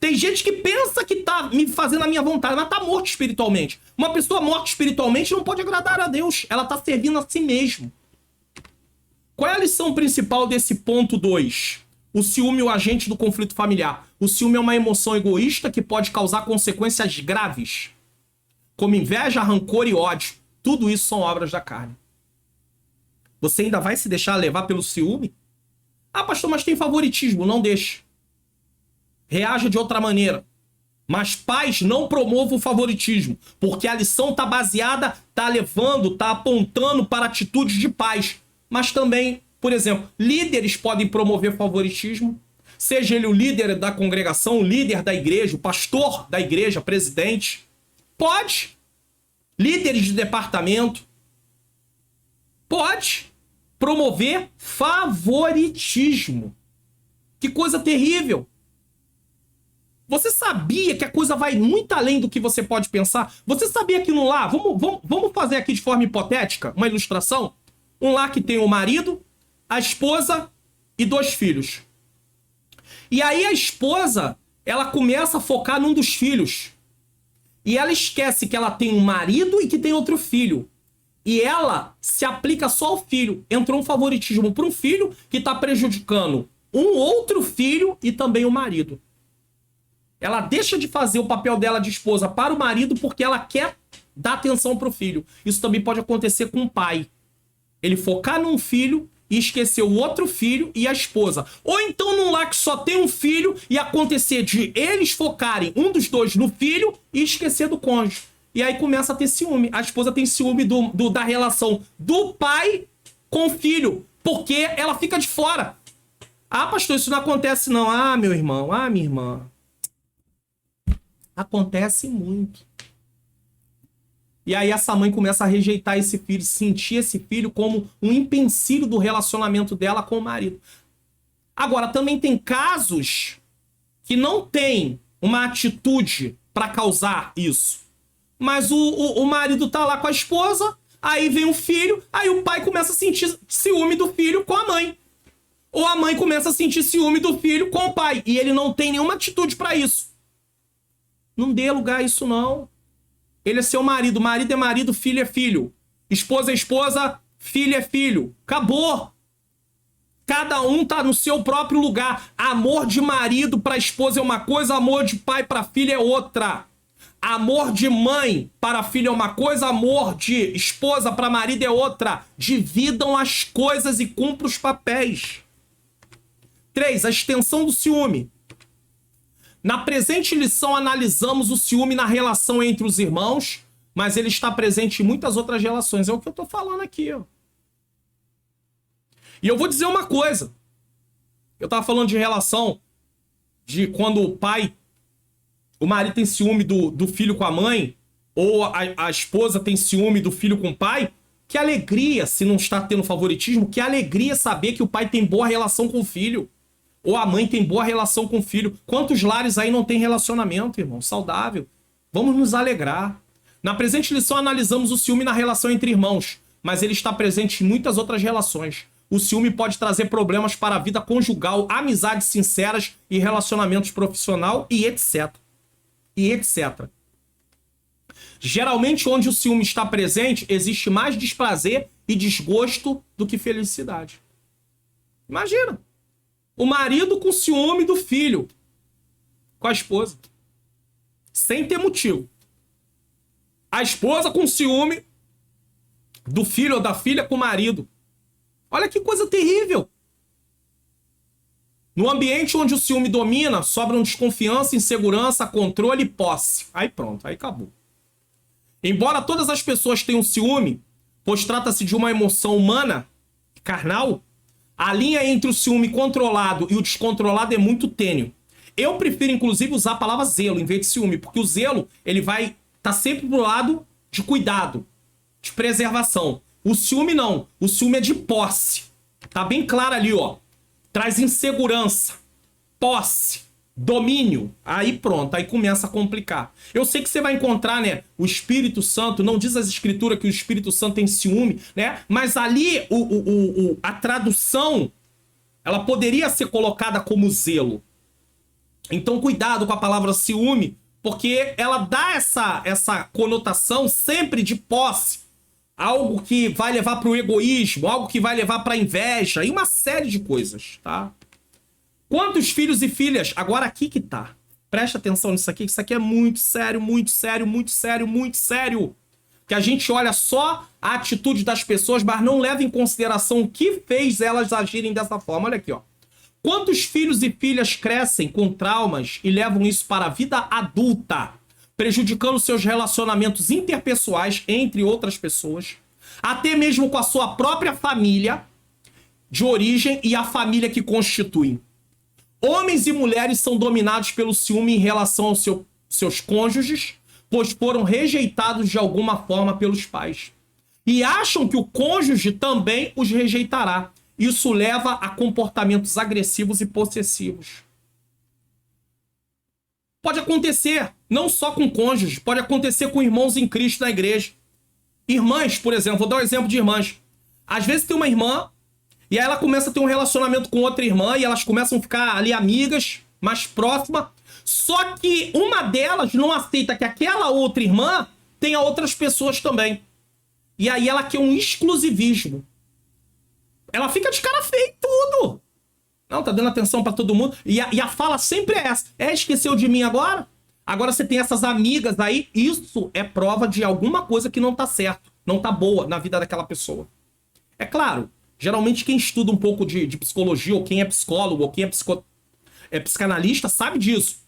Tem gente que pensa que tá me fazendo a minha vontade, mas tá morto espiritualmente. Uma pessoa morta espiritualmente não pode agradar a Deus. Ela tá servindo a si mesma. Qual é a lição principal desse ponto 2? O ciúme é o agente do conflito familiar. O ciúme é uma emoção egoísta que pode causar consequências graves, como inveja, rancor e ódio. Tudo isso são obras da carne. Você ainda vai se deixar levar pelo ciúme? Ah, pastor, mas tem favoritismo. Não deixe. Reaja de outra maneira. Mas pais, não promovam o favoritismo, porque a lição está baseada, está levando, está apontando para atitudes de pais. Mas também, por exemplo, líderes podem promover favoritismo, seja ele o líder da congregação, o líder da igreja, o pastor da igreja, presidente. Pode. Líderes de departamento. Pode promover favoritismo. Que coisa terrível. Você sabia que a coisa vai muito além do que você pode pensar? Você sabia que no lar, vamos fazer aqui de forma hipotética, uma ilustração? Um lar que tem o marido, a esposa e 2 filhos. E aí a esposa, ela começa a focar num dos filhos. E ela esquece que ela tem um marido e que tem outro filho. E ela se aplica só ao filho. Entrou um favoritismo para um filho que está prejudicando um outro filho e também o marido. Ela deixa de fazer o papel dela de esposa para o marido porque ela quer dar atenção para o filho. Isso também pode acontecer com o pai. Ele focar num filho e esquecer o outro filho e a esposa. Ou então num lar que só tem um filho e acontecer de eles focarem um dos dois no filho e esquecer do cônjuge. E aí começa a ter ciúme. A esposa tem ciúme da relação do pai com o filho, porque ela fica de fora. Ah, pastor, isso não acontece não. Ah, meu irmão, ah, minha irmã. Acontece muito. E aí essa mãe começa a rejeitar esse filho, sentir esse filho como um empecilho do relacionamento dela com o marido. Agora, também tem casos que não tem uma atitude para causar isso. Mas o marido tá lá com a esposa, aí vem o filho, aí o pai começa a sentir ciúme do filho com a mãe. Ou a mãe começa a sentir ciúme do filho com o pai. E ele não tem nenhuma atitude para isso. Não dê lugar a isso, não. Ele é seu marido. Marido é marido, filho é filho. Esposa é esposa, filho é filho. Acabou. Cada um tá no seu próprio lugar. Amor de marido para esposa é uma coisa, amor de pai para filha é outra. Amor de mãe para filho é uma coisa, amor de esposa para marido é outra. Dividam as coisas e cumpram os papéis. 3. A extensão do ciúme. Na presente lição, analisamos o ciúme na relação entre os irmãos, mas ele está presente em muitas outras relações. É o que eu estou falando aqui, ó. E eu vou dizer uma coisa. Eu estava falando de relação de quando o marido tem ciúme do filho com a mãe, ou a esposa tem ciúme do filho com o pai. Que alegria, se não está tendo favoritismo, que alegria saber que o pai tem boa relação com o filho. Ou a mãe tem boa relação com o filho. Quantos lares aí não tem relacionamento, irmão? Saudável. Vamos nos alegrar. Na presente lição, analisamos o ciúme na relação entre irmãos, mas ele está presente em muitas outras relações. O ciúme pode trazer problemas para a vida conjugal, amizades sinceras e relacionamentos profissional e etc. E etc. Geralmente, onde o ciúme está presente, existe mais desprazer e desgosto do que felicidade. Imagina. O marido com ciúme do filho com a esposa. Sem ter motivo. A esposa com ciúme do filho ou da filha com o marido. Olha que coisa terrível. No ambiente onde o ciúme domina, sobram desconfiança, insegurança, controle e posse. Aí pronto, aí acabou. Embora todas as pessoas tenham ciúme, pois trata-se de uma emoção humana, carnal, a linha entre o ciúme controlado e o descontrolado é muito tênue. Eu prefiro, inclusive, usar a palavra zelo em vez de ciúme, porque o zelo, ele vai estar sempre pro lado de cuidado, de preservação. O ciúme não. O ciúme é de posse. Tá bem claro ali, ó. Traz insegurança, posse, domínio. Aí pronto, aí começa a complicar. Eu sei que você vai encontrar, né, o Espírito Santo, não diz as escrituras que o Espírito Santo tem ciúme, né? Mas ali a tradução, ela poderia ser colocada como zelo. Então cuidado com a palavra ciúme, porque ela dá essa conotação sempre de posse. Algo que vai levar para o egoísmo, algo que vai levar para a inveja e uma série de coisas, tá? Quantos filhos e filhas? Agora aqui que tá. Presta atenção nisso aqui, que isso aqui é muito sério, muito sério, muito sério, muito sério. Que a gente olha só a atitude das pessoas, mas não leva em consideração o que fez elas agirem dessa forma. Olha aqui, ó. Quantos filhos e filhas crescem com traumas e levam isso para a vida adulta, prejudicando seus relacionamentos interpessoais entre outras pessoas, até mesmo com a sua própria família de origem e a família que constituem? Homens e mulheres são dominados pelo ciúme em relação aos seus cônjuges, pois foram rejeitados de alguma forma pelos pais. E acham que o cônjuge também os rejeitará. Isso leva a comportamentos agressivos e possessivos. Pode acontecer, não só com cônjuges, pode acontecer com irmãos em Cristo na igreja. Irmãs, por exemplo, vou dar um exemplo de irmãs. Às vezes tem uma irmã, e aí ela começa a ter um relacionamento com outra irmã, e elas começam a ficar ali amigas, mais próximas, só que uma delas não aceita que aquela outra irmã tenha outras pessoas também. E aí ela quer um exclusivismo. Ela fica de cara feia e tudo. Não, tá dando atenção pra todo mundo. E a fala sempre é essa. Esqueceu de mim agora? Agora você tem essas amigas aí. Isso é prova de alguma coisa que não tá certo. Não tá boa na vida daquela pessoa. É claro, geralmente quem estuda um pouco de psicologia, ou quem é psicólogo, ou quem é psicanalista, sabe disso.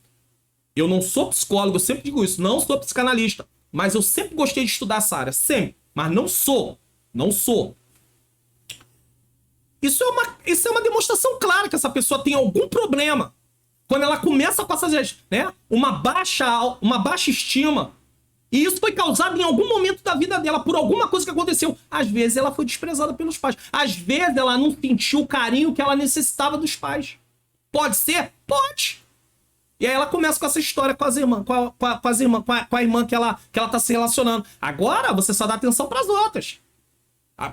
Eu não sou psicólogo, eu sempre digo isso. Não sou psicanalista. Mas eu sempre gostei de estudar essa área. Sempre. Mas não sou. Não sou. Isso é uma demonstração clara que essa pessoa tem algum problema. Quando ela começa a passar, né, uma baixa estima. E isso foi causado em algum momento da vida dela, por alguma coisa que aconteceu. Às vezes ela foi desprezada pelos pais. Às vezes ela não sentiu o carinho que ela necessitava dos pais. Pode ser? Pode. E aí ela começa com essa história com as irmãs, com a irmã que ela tá se relacionando. Agora você só dá atenção pras outras.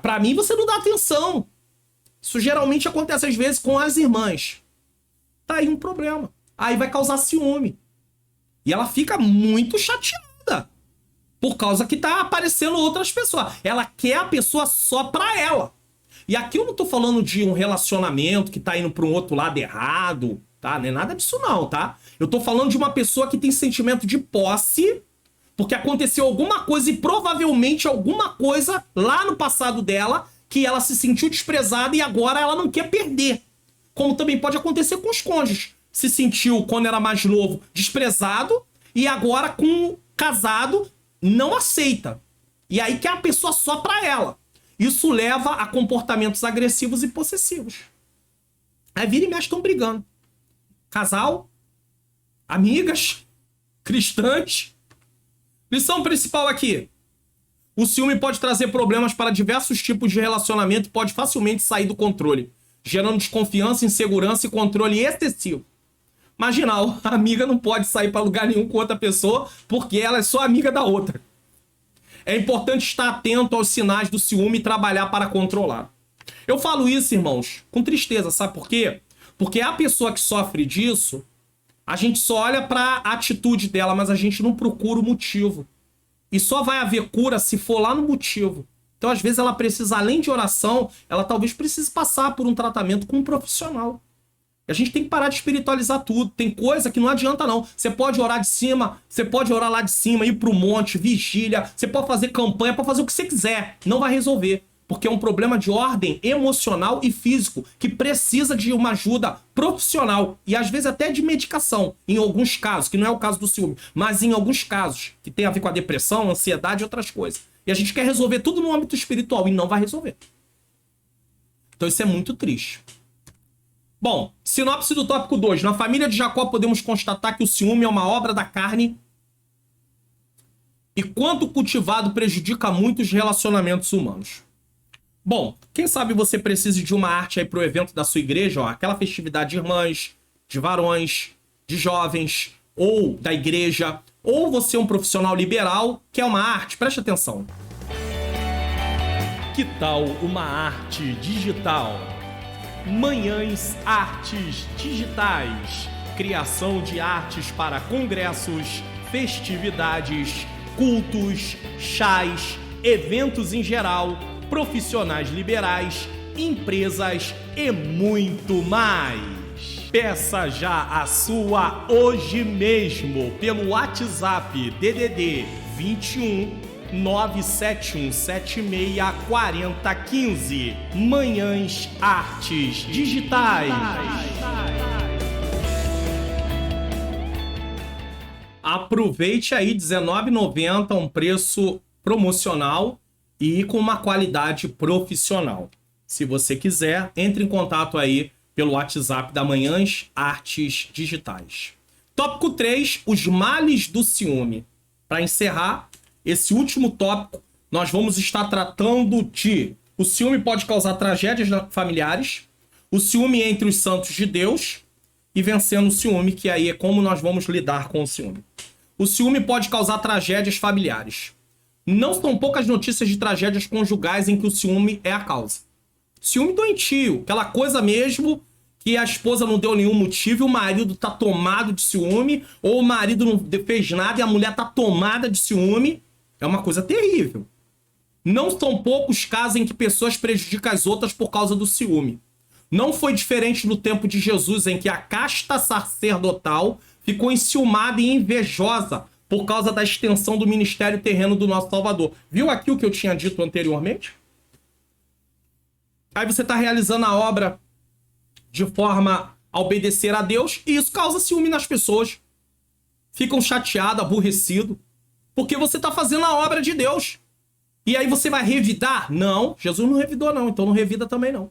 Pra mim você não dá atenção. Isso geralmente acontece às vezes com as irmãs. Tá aí um problema. Aí vai causar ciúme. E ela fica muito chateada. Por causa que tá aparecendo outras pessoas. Ela quer a pessoa só pra ela. E aqui eu não tô falando de um relacionamento que tá indo pra um outro lado errado, tá? Não é nada disso não, tá? Eu tô falando de uma pessoa que tem sentimento de posse, porque aconteceu alguma coisa e provavelmente alguma coisa lá no passado dela que ela se sentiu desprezada e agora ela não quer perder. Como também pode acontecer com os cônjuges. Se sentiu, quando era mais novo, desprezado e agora, com casado, não aceita. E aí quer a pessoa só pra ela. Isso leva a comportamentos agressivos e possessivos. Aí vira e mexe, estão brigando. Casal, amigas, cristãs. Lição principal aqui. O ciúme pode trazer problemas para diversos tipos de relacionamento e pode facilmente sair do controle, gerando desconfiança, insegurança e controle excessivo. Imagina, a amiga não pode sair para lugar nenhum com outra pessoa porque ela é só amiga da outra. É importante estar atento aos sinais do ciúme e trabalhar para controlar. Eu falo isso, irmãos, com tristeza, sabe por quê? Porque a pessoa que sofre disso, a gente só olha para a atitude dela, mas a gente não procura o motivo. E só vai haver cura se for lá no motivo. Então, às vezes, ela precisa, além de oração, ela talvez precise passar por um tratamento com um profissional. E a gente tem que parar de espiritualizar tudo. Tem coisa que não adianta, não. Você pode orar de cima, você pode orar lá de cima, ir pro monte, vigília, você pode fazer campanha, pode fazer o que você quiser. Não vai resolver. Porque é um problema de ordem emocional e físico, que precisa de uma ajuda profissional e às vezes até de medicação, em alguns casos, que não é o caso do ciúme, mas em alguns casos, que tem a ver com a depressão, ansiedade e outras coisas. E a gente quer resolver tudo no âmbito espiritual e não vai resolver. Então isso é muito triste. Bom, sinopse do tópico 2. Na família de Jacó podemos constatar que o ciúme é uma obra da carne e quanto cultivado prejudica muito os relacionamentos humanos. Bom, quem sabe você precise de uma arte aí pro evento da sua igreja, ó, aquela festividade de irmãs, de varões, de jovens, ou da igreja, ou você é um profissional liberal, quer uma arte, preste atenção. Que tal uma arte digital? Manhãs Artes Digitais. criação de artes para congressos, festividades, cultos, chás, eventos em geral, profissionais liberais, empresas e muito mais. Peça já a sua hoje mesmo pelo WhatsApp DDD 21 971764015. Manhãs Artes Digitais. Aproveite aí, R$19,90, um preço promocional e com uma qualidade profissional. Se você quiser, entre em contato aí pelo WhatsApp da Manhãs Artes Digitais. Tópico 3, os males do ciúme. Para encerrar esse último tópico, nós vamos estar tratando de: o ciúme pode causar tragédias familiares, o ciúme entre os santos de Deus e vencendo o ciúme, que aí é como nós vamos lidar com o ciúme. O ciúme pode causar tragédias familiares. Não são poucas notícias de tragédias conjugais em que o ciúme é a causa. Ciúme doentio, aquela coisa mesmo que a esposa não deu nenhum motivo e o marido tá tomado de ciúme, ou o marido não fez nada e a mulher tá tomada de ciúme. É uma coisa terrível. Não são poucos casos em que pessoas prejudicam as outras por causa do ciúme. Não foi diferente no tempo de Jesus, em que a casta sacerdotal ficou enciumada e invejosa por causa da extensão do ministério terreno do nosso Salvador. Viu aqui o que eu tinha dito anteriormente? Aí você está realizando a obra de forma a obedecer a Deus e isso causa ciúme nas pessoas. Ficam chateados, aborrecidos, porque você está fazendo a obra de Deus. E aí você vai revidar? Não, Jesus não revidou não, então não revida também não.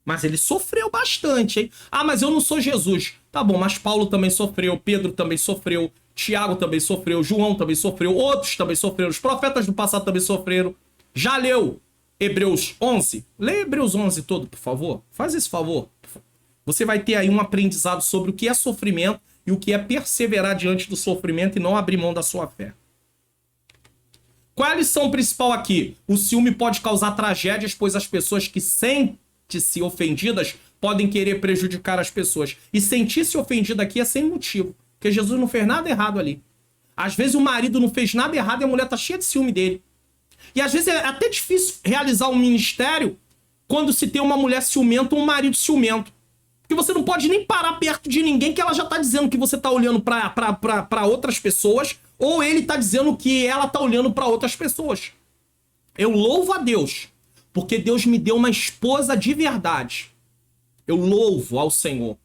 Mas ele sofreu bastante, hein? Ah, mas eu não sou Jesus. Tá bom, mas Paulo também sofreu, Pedro também sofreu, Tiago também sofreu, João também sofreu, outros também sofreram, os profetas do passado também sofreram. Já leu Hebreus 11? Lê Hebreus 11 todo, por favor. Faz esse favor. Você vai ter aí um aprendizado sobre o que é sofrimento e o que é perseverar diante do sofrimento e não abrir mão da sua fé. Qual é a lição principal aqui? O ciúme pode causar tragédias, pois as pessoas que sentem-se ofendidas podem querer prejudicar as pessoas. E sentir-se ofendido aqui é sem motivo, porque Jesus não fez nada errado ali. Às vezes o marido não fez nada errado e a mulher tá cheia de ciúme dele. E às vezes é até difícil realizar um ministério quando se tem uma mulher ciumenta ou um marido ciumento. Porque você não pode nem parar perto de ninguém que ela já tá dizendo que você tá olhando pra outras pessoas, ou ele tá dizendo que ela tá olhando pra outras pessoas. Eu louvo a Deus, porque Deus me deu uma esposa de verdade. Eu louvo ao Senhor.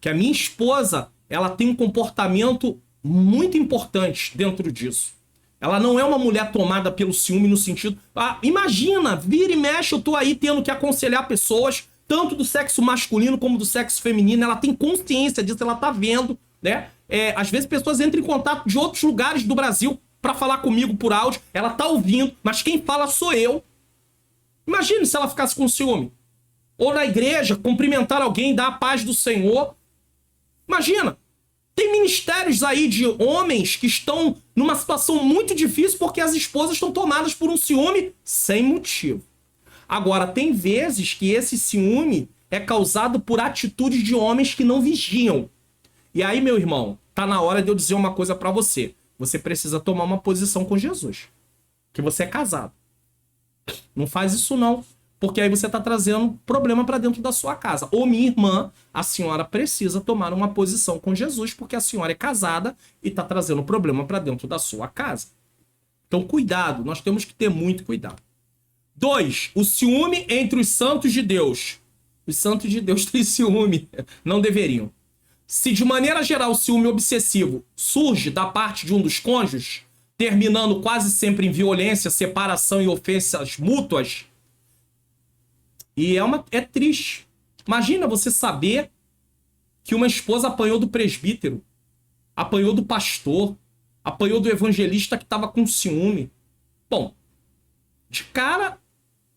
Que a minha esposa, ela tem um comportamento muito importante dentro disso. Ela não é uma mulher tomada pelo ciúme no sentido... Ah, imagina, vira e mexe, eu tô aí tendo que aconselhar pessoas, tanto do sexo masculino como do sexo feminino. Ela tem consciência disso, ela tá vendo, né? Às vezes pessoas entram em contato de outros lugares do Brasil pra falar comigo por áudio. Ela tá ouvindo, mas quem fala sou eu. Imagine se ela ficasse com ciúme. Ou na igreja, cumprimentar alguém, dar a paz do Senhor. Imagina. Tem ministérios aí de homens que estão numa situação muito difícil porque as esposas estão tomadas por um ciúme sem motivo. Agora, tem vezes que esse ciúme é causado por atitudes de homens que não vigiam. E aí, meu irmão, tá na hora de eu dizer uma coisa pra você. Você precisa tomar uma posição com Jesus. Que você é casado. Não faz isso não. Porque aí você tá trazendo problema pra dentro da sua casa. Ou minha irmã, a senhora precisa tomar uma posição com Jesus, porque a senhora é casada e tá trazendo problema pra dentro da sua casa. Então, cuidado. Nós temos que ter muito cuidado. 2. O ciúme entre os santos de Deus. Os santos de Deus têm ciúme. Não deveriam. Se de maneira geral o ciúme obsessivo surge da parte de um dos cônjuges, terminando quase sempre em violência, separação e ofensas mútuas, e é triste. Imagina você saber que uma esposa apanhou do presbítero, apanhou do pastor, apanhou do evangelista que estava com ciúme. Bom, de cara,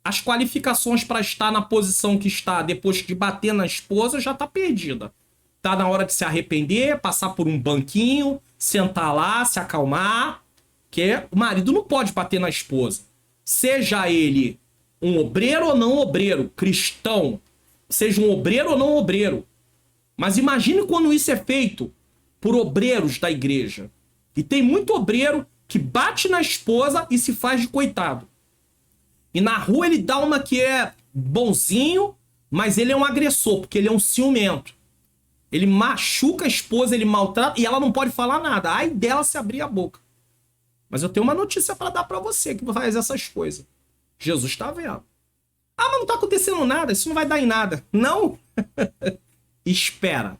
as qualificações para estar na posição que está depois de bater na esposa já tá perdida. Tá na hora de se arrepender, passar por um banquinho, sentar lá, se acalmar, que o marido não pode bater na esposa. Seja ele um obreiro ou não obreiro, cristão, seja um obreiro ou não obreiro. Mas imagine quando isso é feito por obreiros da igreja. E tem muito obreiro que bate na esposa e se faz de coitado. E na rua ele dá uma que é bonzinho, mas ele é um agressor, porque ele é um ciumento. Ele machuca a esposa, ele maltrata, e ela não pode falar nada. Ai dela se abrir a boca. Mas eu tenho uma notícia para dar para você que faz essas coisas. Jesus está vendo. Ah, mas não está acontecendo nada, isso não vai dar em nada. Não. Espera.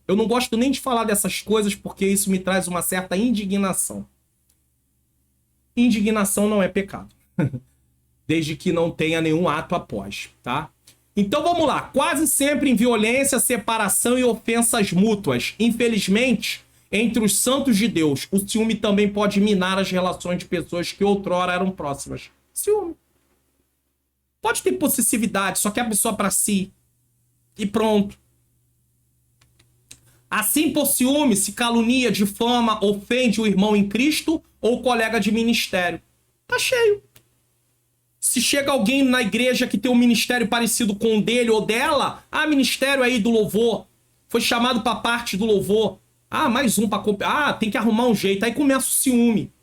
Eu não gosto nem de falar dessas coisas porque isso me traz uma certa indignação. Indignação não é pecado. Desde que não tenha nenhum ato após, tá? Então vamos lá. Quase sempre em violência, separação e ofensas mútuas. Infelizmente, entre os santos de Deus, o ciúme também pode minar as relações de pessoas que outrora eram próximas. Ciúme. Pode ter possessividade, só quer a pessoa para si. E pronto. Assim, por ciúme, se calunia, difama, ofende o irmão em Cristo ou o colega de ministério. Tá cheio. Se chega alguém na igreja que tem um ministério parecido com o dele ou dela, ministério aí do louvor, foi chamado para parte do louvor. Mais um para tem que arrumar um jeito. Aí começa o ciúme.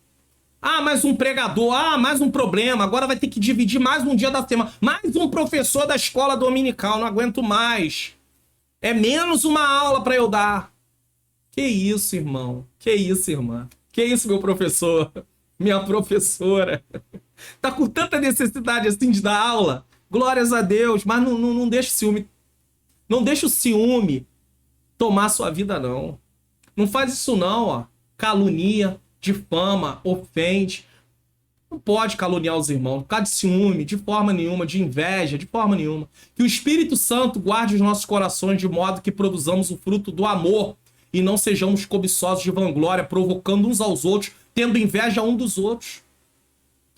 Mais um pregador. Mais um problema. Agora vai ter que dividir mais um dia da semana. Mais um professor da escola dominical. Não aguento mais. É menos uma aula para eu dar. Que isso, irmão? Que isso, irmã? Que isso, meu professor? Minha professora? Tá com tanta necessidade assim de dar aula? Glórias a Deus. Mas não deixa o ciúme. Não deixa o ciúme tomar sua vida, não. Não faz isso, não, ó. Calunia, difama, ofende. Não pode caluniar os irmãos por causa de ciúme, de forma nenhuma, de inveja, de forma nenhuma. Que o Espírito Santo guarde os nossos corações de modo que produzamos o fruto do amor e não sejamos cobiçosos de vanglória, provocando uns aos outros, tendo inveja um dos outros.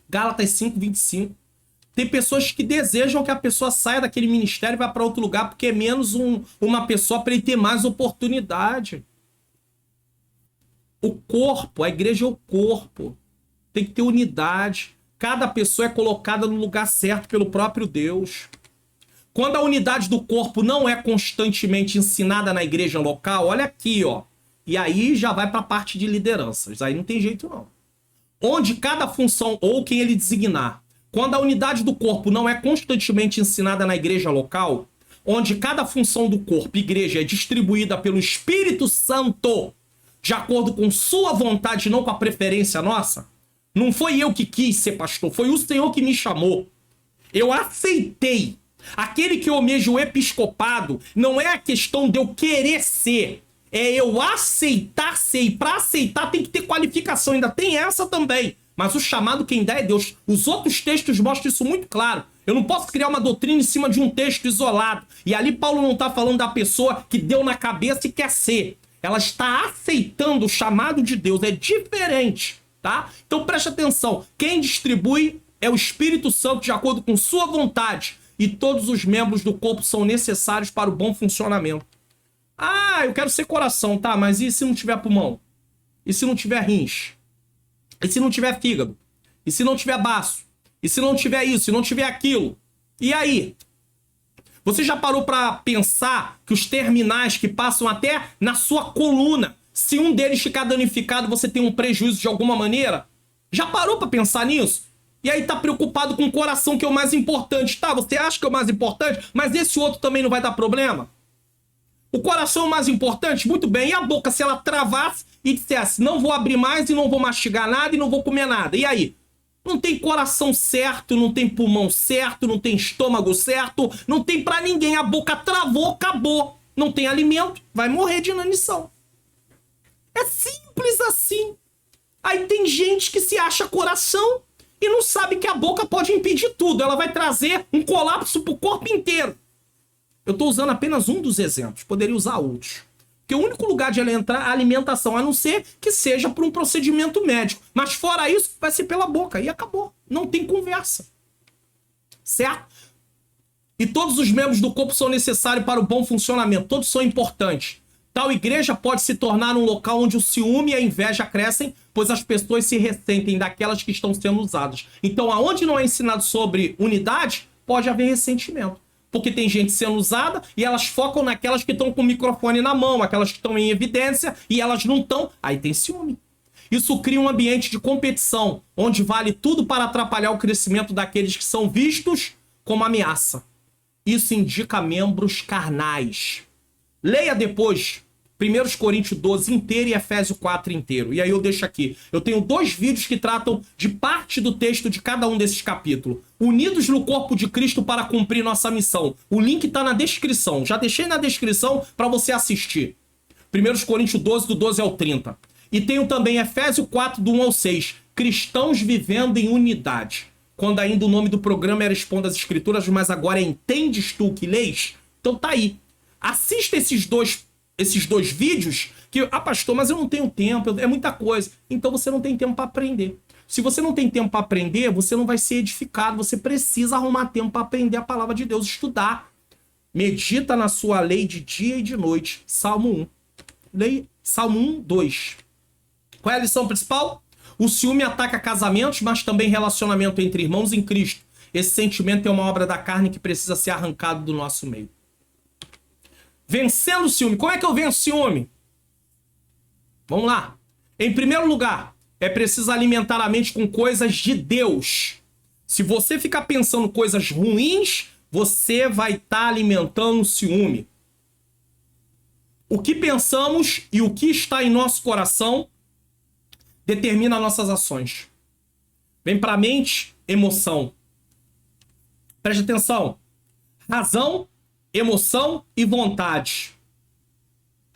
Gálatas 5:25. Tem pessoas que desejam que a pessoa saia daquele ministério e vá para outro lugar porque é menos uma pessoa para ele ter mais oportunidade. O corpo, a igreja é o corpo. Tem que ter unidade. Cada pessoa é colocada no lugar certo pelo próprio Deus. Quando a unidade do corpo não é constantemente ensinada na igreja local, olha aqui, ó. E aí já vai para a parte de lideranças. Aí não tem jeito, não. Onde cada função, ou quem ele designar, quando a unidade do corpo não é constantemente ensinada na igreja local, onde cada função do corpo, igreja, é distribuída pelo Espírito Santo, de acordo com sua vontade, não com a preferência nossa. Não foi eu que quis ser pastor, foi o Senhor que me chamou. Eu aceitei. Aquele que almeja o episcopado não é a questão de eu querer ser, é eu aceitar ser. E para aceitar tem que ter qualificação, ainda tem essa também. Mas o chamado quem dá é Deus. Os outros textos mostram isso muito claro. Eu não posso criar uma doutrina em cima de um texto isolado. E ali Paulo não está falando da pessoa que deu na cabeça e quer ser. Ela está aceitando o chamado de Deus. É diferente, tá? Então preste atenção. Quem distribui é o Espírito Santo de acordo com sua vontade. E todos os membros do corpo são necessários para o bom funcionamento. Eu quero ser coração, tá? Mas e se não tiver pulmão? E se não tiver rins? E se não tiver fígado? E se não tiver baço? E se não tiver isso? E não tiver aquilo? E aí? Você já parou para pensar que os terminais que passam até na sua coluna, se um deles ficar danificado, você tem um prejuízo de alguma maneira? Já parou para pensar nisso? E aí tá preocupado com o coração, que é o mais importante. Tá, você acha que é o mais importante, mas esse outro também não vai dar problema? O coração é o mais importante? Muito bem. E a boca, se ela travasse e dissesse, não vou abrir mais e não vou mastigar nada e não vou comer nada? E aí? Não tem coração certo, não tem pulmão certo, não tem estômago certo, não tem pra ninguém. A boca travou, acabou. Não tem alimento, vai morrer de inanição. É simples assim. Aí tem gente que se acha coração e não sabe que a boca pode impedir tudo. Ela vai trazer um colapso pro corpo inteiro. Eu estou usando apenas um dos exemplos. Poderia usar outros. Porque o único lugar de ela entrar é a alimentação, a não ser que seja por um procedimento médico. Mas fora isso, vai ser pela boca. E acabou. Não tem conversa. Certo? E todos os membros do corpo são necessários para o bom funcionamento. Todos são importantes. Tal igreja pode se tornar um local onde o ciúme e a inveja crescem, pois as pessoas se ressentem daquelas que estão sendo usadas. Então, aonde não é ensinado sobre unidade, pode haver ressentimento. porque tem gente sendo usada e elas focam naquelas que estão com o microfone na mão, aquelas que estão em evidência e elas não estão. Aí tem ciúme. Isso cria um ambiente de competição, onde vale tudo para atrapalhar o crescimento daqueles que são vistos como ameaça. Isso indica membros carnais. Leia depois 1 Coríntios 12 inteiro e Efésios 4 inteiro. E aí eu deixo aqui. Eu tenho 2 vídeos que tratam de parte do texto de cada um desses capítulos. Unidos no corpo de Cristo para cumprir nossa missão. O link está na descrição. Já deixei na descrição para você assistir. 1 Coríntios 12, do 12 ao 30. E tenho também Efésios 4, do 1 ao 6. Cristãos vivendo em unidade. Quando ainda o nome do programa era Expondo as Escrituras, mas agora é Entendes Tu que Lês? Então tá aí. Assista esses dois vídeos que, pastor, mas eu não tenho tempo, é muita coisa. Então você não tem tempo para aprender. Se você não tem tempo para aprender, você não vai ser edificado. Você precisa arrumar tempo para aprender a palavra de Deus, estudar. Medita na sua lei de dia e de noite. Salmo 1. Salmo 1, 2. Qual é a lição principal? O ciúme ataca casamentos, mas também relacionamento entre irmãos em Cristo. Esse sentimento é uma obra da carne que precisa ser arrancado do nosso meio. Vencendo o ciúme. Como é que eu venço o ciúme? Vamos lá. Em primeiro lugar, é preciso alimentar a mente com coisas de Deus. Se você ficar pensando coisas ruins, você vai estar alimentando o ciúme. O que pensamos e o que está em nosso coração determina nossas ações. Vem para a mente, emoção. Preste atenção. Razão, emoção e vontade.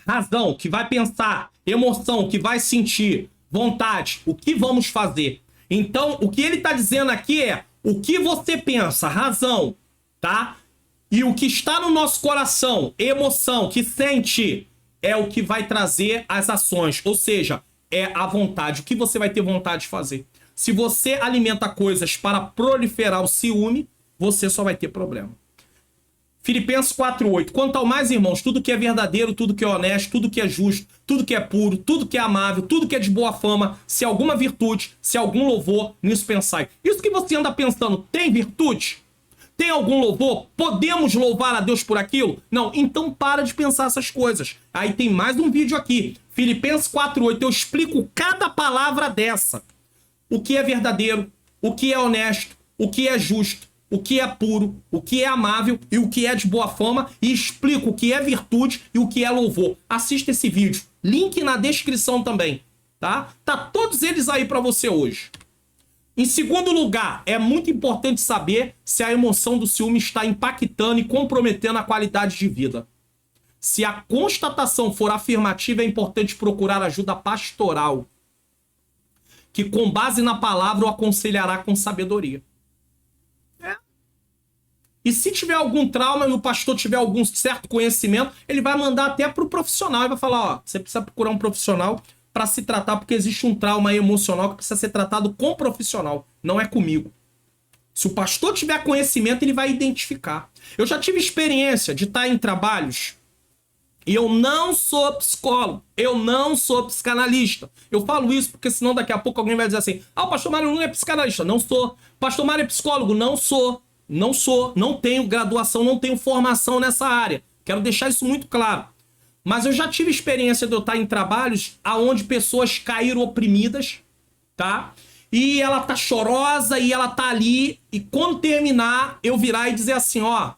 Razão, que vai pensar. Emoção, que vai sentir. Vontade, o que vamos fazer. Então, o que ele está dizendo aqui é o que você pensa, razão, tá? E o que está no nosso coração, emoção, que sente, é o que vai trazer as ações. Ou seja, é a vontade. O que você vai ter vontade de fazer. Se você alimenta coisas para proliferar o ciúme, você só vai ter problema. Filipenses 4:8. Quanto ao mais, irmãos, tudo que é verdadeiro, tudo que é honesto, tudo que é justo, tudo que é puro, tudo que é amável, tudo que é de boa fama, se alguma virtude, se algum louvor, nisso pensai. Isso que você anda pensando, tem virtude? Tem algum louvor? Podemos louvar a Deus por aquilo? Não, então para de pensar essas coisas. Aí tem mais um vídeo aqui. Filipenses 4:8. Eu explico cada palavra dessa. O que é verdadeiro, o que é honesto, o que é justo, o que é puro, o que é amável e o que é de boa fama, e explico o que é virtude e o que é louvor. Assista esse vídeo. Link na descrição também, tá? Tá todos eles aí para você hoje. Em segundo lugar, é muito importante saber se a emoção do ciúme está impactando e comprometendo a qualidade de vida. Se a constatação for afirmativa, é importante procurar ajuda pastoral, que com base na palavra o aconselhará com sabedoria. E se tiver algum trauma e o pastor tiver algum certo conhecimento, ele vai mandar até para o profissional e vai falar, ó, você precisa procurar um profissional para se tratar, porque existe um trauma emocional que precisa ser tratado com profissional, não é comigo. Se o pastor tiver conhecimento, ele vai identificar. Eu já tive experiência de estar em trabalhos e eu não sou psicólogo, eu não sou psicanalista. Eu falo isso porque senão daqui a pouco alguém vai dizer assim, o pastor Mário não é psicanalista. Não sou. Pastor Mário é psicólogo? Não sou. Não sou, não tenho graduação, não tenho formação nessa área. Quero deixar isso muito claro. Mas eu já tive experiência de eu estar em trabalhos onde pessoas caíram oprimidas, tá? E ela tá chorosa e ela tá ali. E quando terminar, eu virar e dizer assim, ó,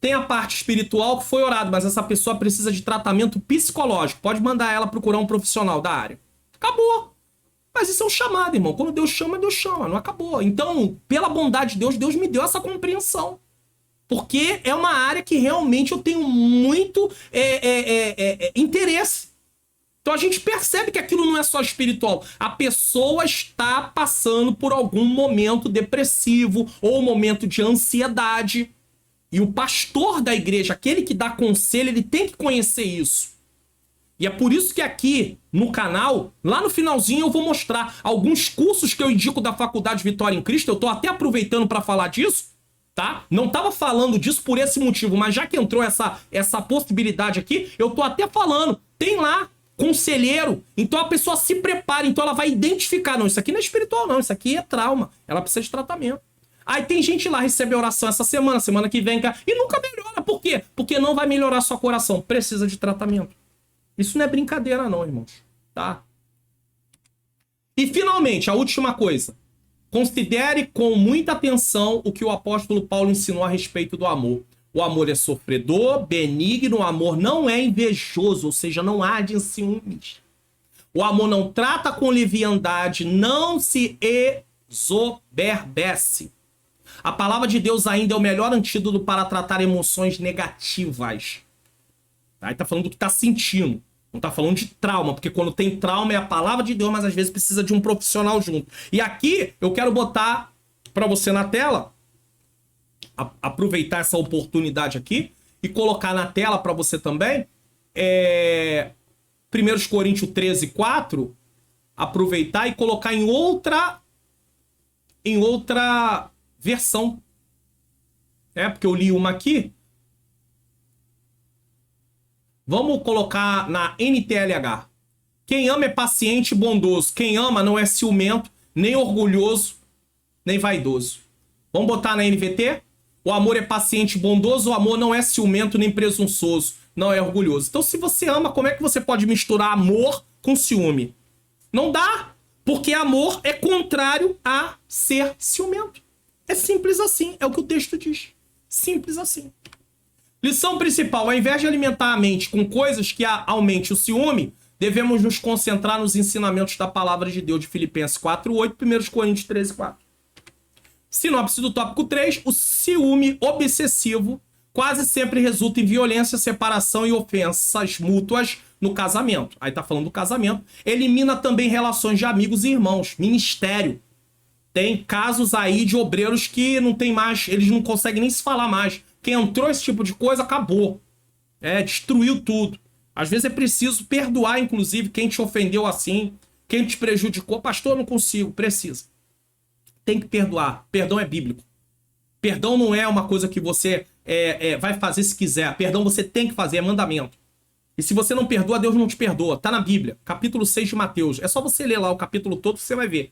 tem a parte espiritual que foi orado, mas essa pessoa precisa de tratamento psicológico. Pode mandar ela procurar um profissional da área. Acabou. Mas isso é um chamado, irmão. Quando Deus chama, não acabou. Então, pela bondade de Deus, Deus me deu essa compreensão. Porque é uma área que realmente eu tenho muito interesse. Então a gente percebe que aquilo não é só espiritual. A pessoa está passando por algum momento depressivo ou momento de ansiedade. E o pastor da igreja, aquele que dá conselho, ele tem que conhecer isso. E é por isso que aqui no canal, lá no finalzinho, eu vou mostrar alguns cursos que eu indico da Faculdade Vitória em Cristo. Eu tô até aproveitando para falar disso, tá? Não tava falando disso por esse motivo, mas já que entrou essa possibilidade aqui, eu tô até falando. Tem lá conselheiro, então a pessoa se prepara, então ela vai identificar, não, isso aqui não é espiritual não, isso aqui é trauma, ela precisa de tratamento. Aí tem gente lá, recebe oração essa semana, semana que vem, cá, e nunca melhora. Por quê? Porque não vai melhorar sua coração. Precisa de tratamento. Isso não é brincadeira não, irmãos. Tá? E finalmente, a última coisa. Considere com muita atenção o que o apóstolo Paulo ensinou a respeito do amor. O amor é sofredor, benigno, o amor não é invejoso, ou seja, não arde em ciúmes. O amor não trata com leviandade, não se exoberbece. A palavra de Deus ainda é o melhor antídoto para tratar emoções negativas. Aí tá falando do que tá sentindo. Não tá falando de trauma, porque quando tem trauma é a palavra de Deus, mas às vezes precisa de um profissional junto. E aqui eu quero botar para você na tela, aproveitar essa oportunidade aqui e colocar na tela para você também, 1 Coríntios 13, 4, aproveitar e colocar em outra versão. Porque eu li uma aqui. Vamos colocar na NTLH. Quem ama é paciente e bondoso. Quem ama não é ciumento, nem orgulhoso, nem vaidoso. Vamos botar na NVT? O amor é paciente e bondoso, o amor não é ciumento, nem presunçoso, não é orgulhoso. Então, se você ama, como é que você pode misturar amor com ciúme? Não dá, porque amor é contrário a ser ciumento. É simples assim, é o que o texto diz. Simples assim. Lição principal: ao invés de alimentar a mente com coisas que aumente o ciúme, devemos nos concentrar nos ensinamentos da palavra de Deus de Filipenses 4:8, 1 Coríntios 13:4. Sinopse do tópico 3, o ciúme obsessivo quase sempre resulta em violência, separação e ofensas mútuas no casamento. Aí tá falando do casamento. Elimina também relações de amigos e irmãos, ministério. Tem casos aí de obreiros que não tem mais, eles não conseguem nem se falar mais. Quem entrou esse tipo de coisa, acabou. Destruiu tudo. Às vezes é preciso perdoar, inclusive, quem te ofendeu assim, quem te prejudicou. Pastor, eu não consigo. Precisa. Tem que perdoar. Perdão é bíblico. Perdão não é uma coisa que você vai fazer se quiser. Perdão você tem que fazer, é mandamento. E se você não perdoa, Deus não te perdoa. Tá na Bíblia, capítulo 6 de Mateus. É só você ler lá o capítulo todo que você vai ver.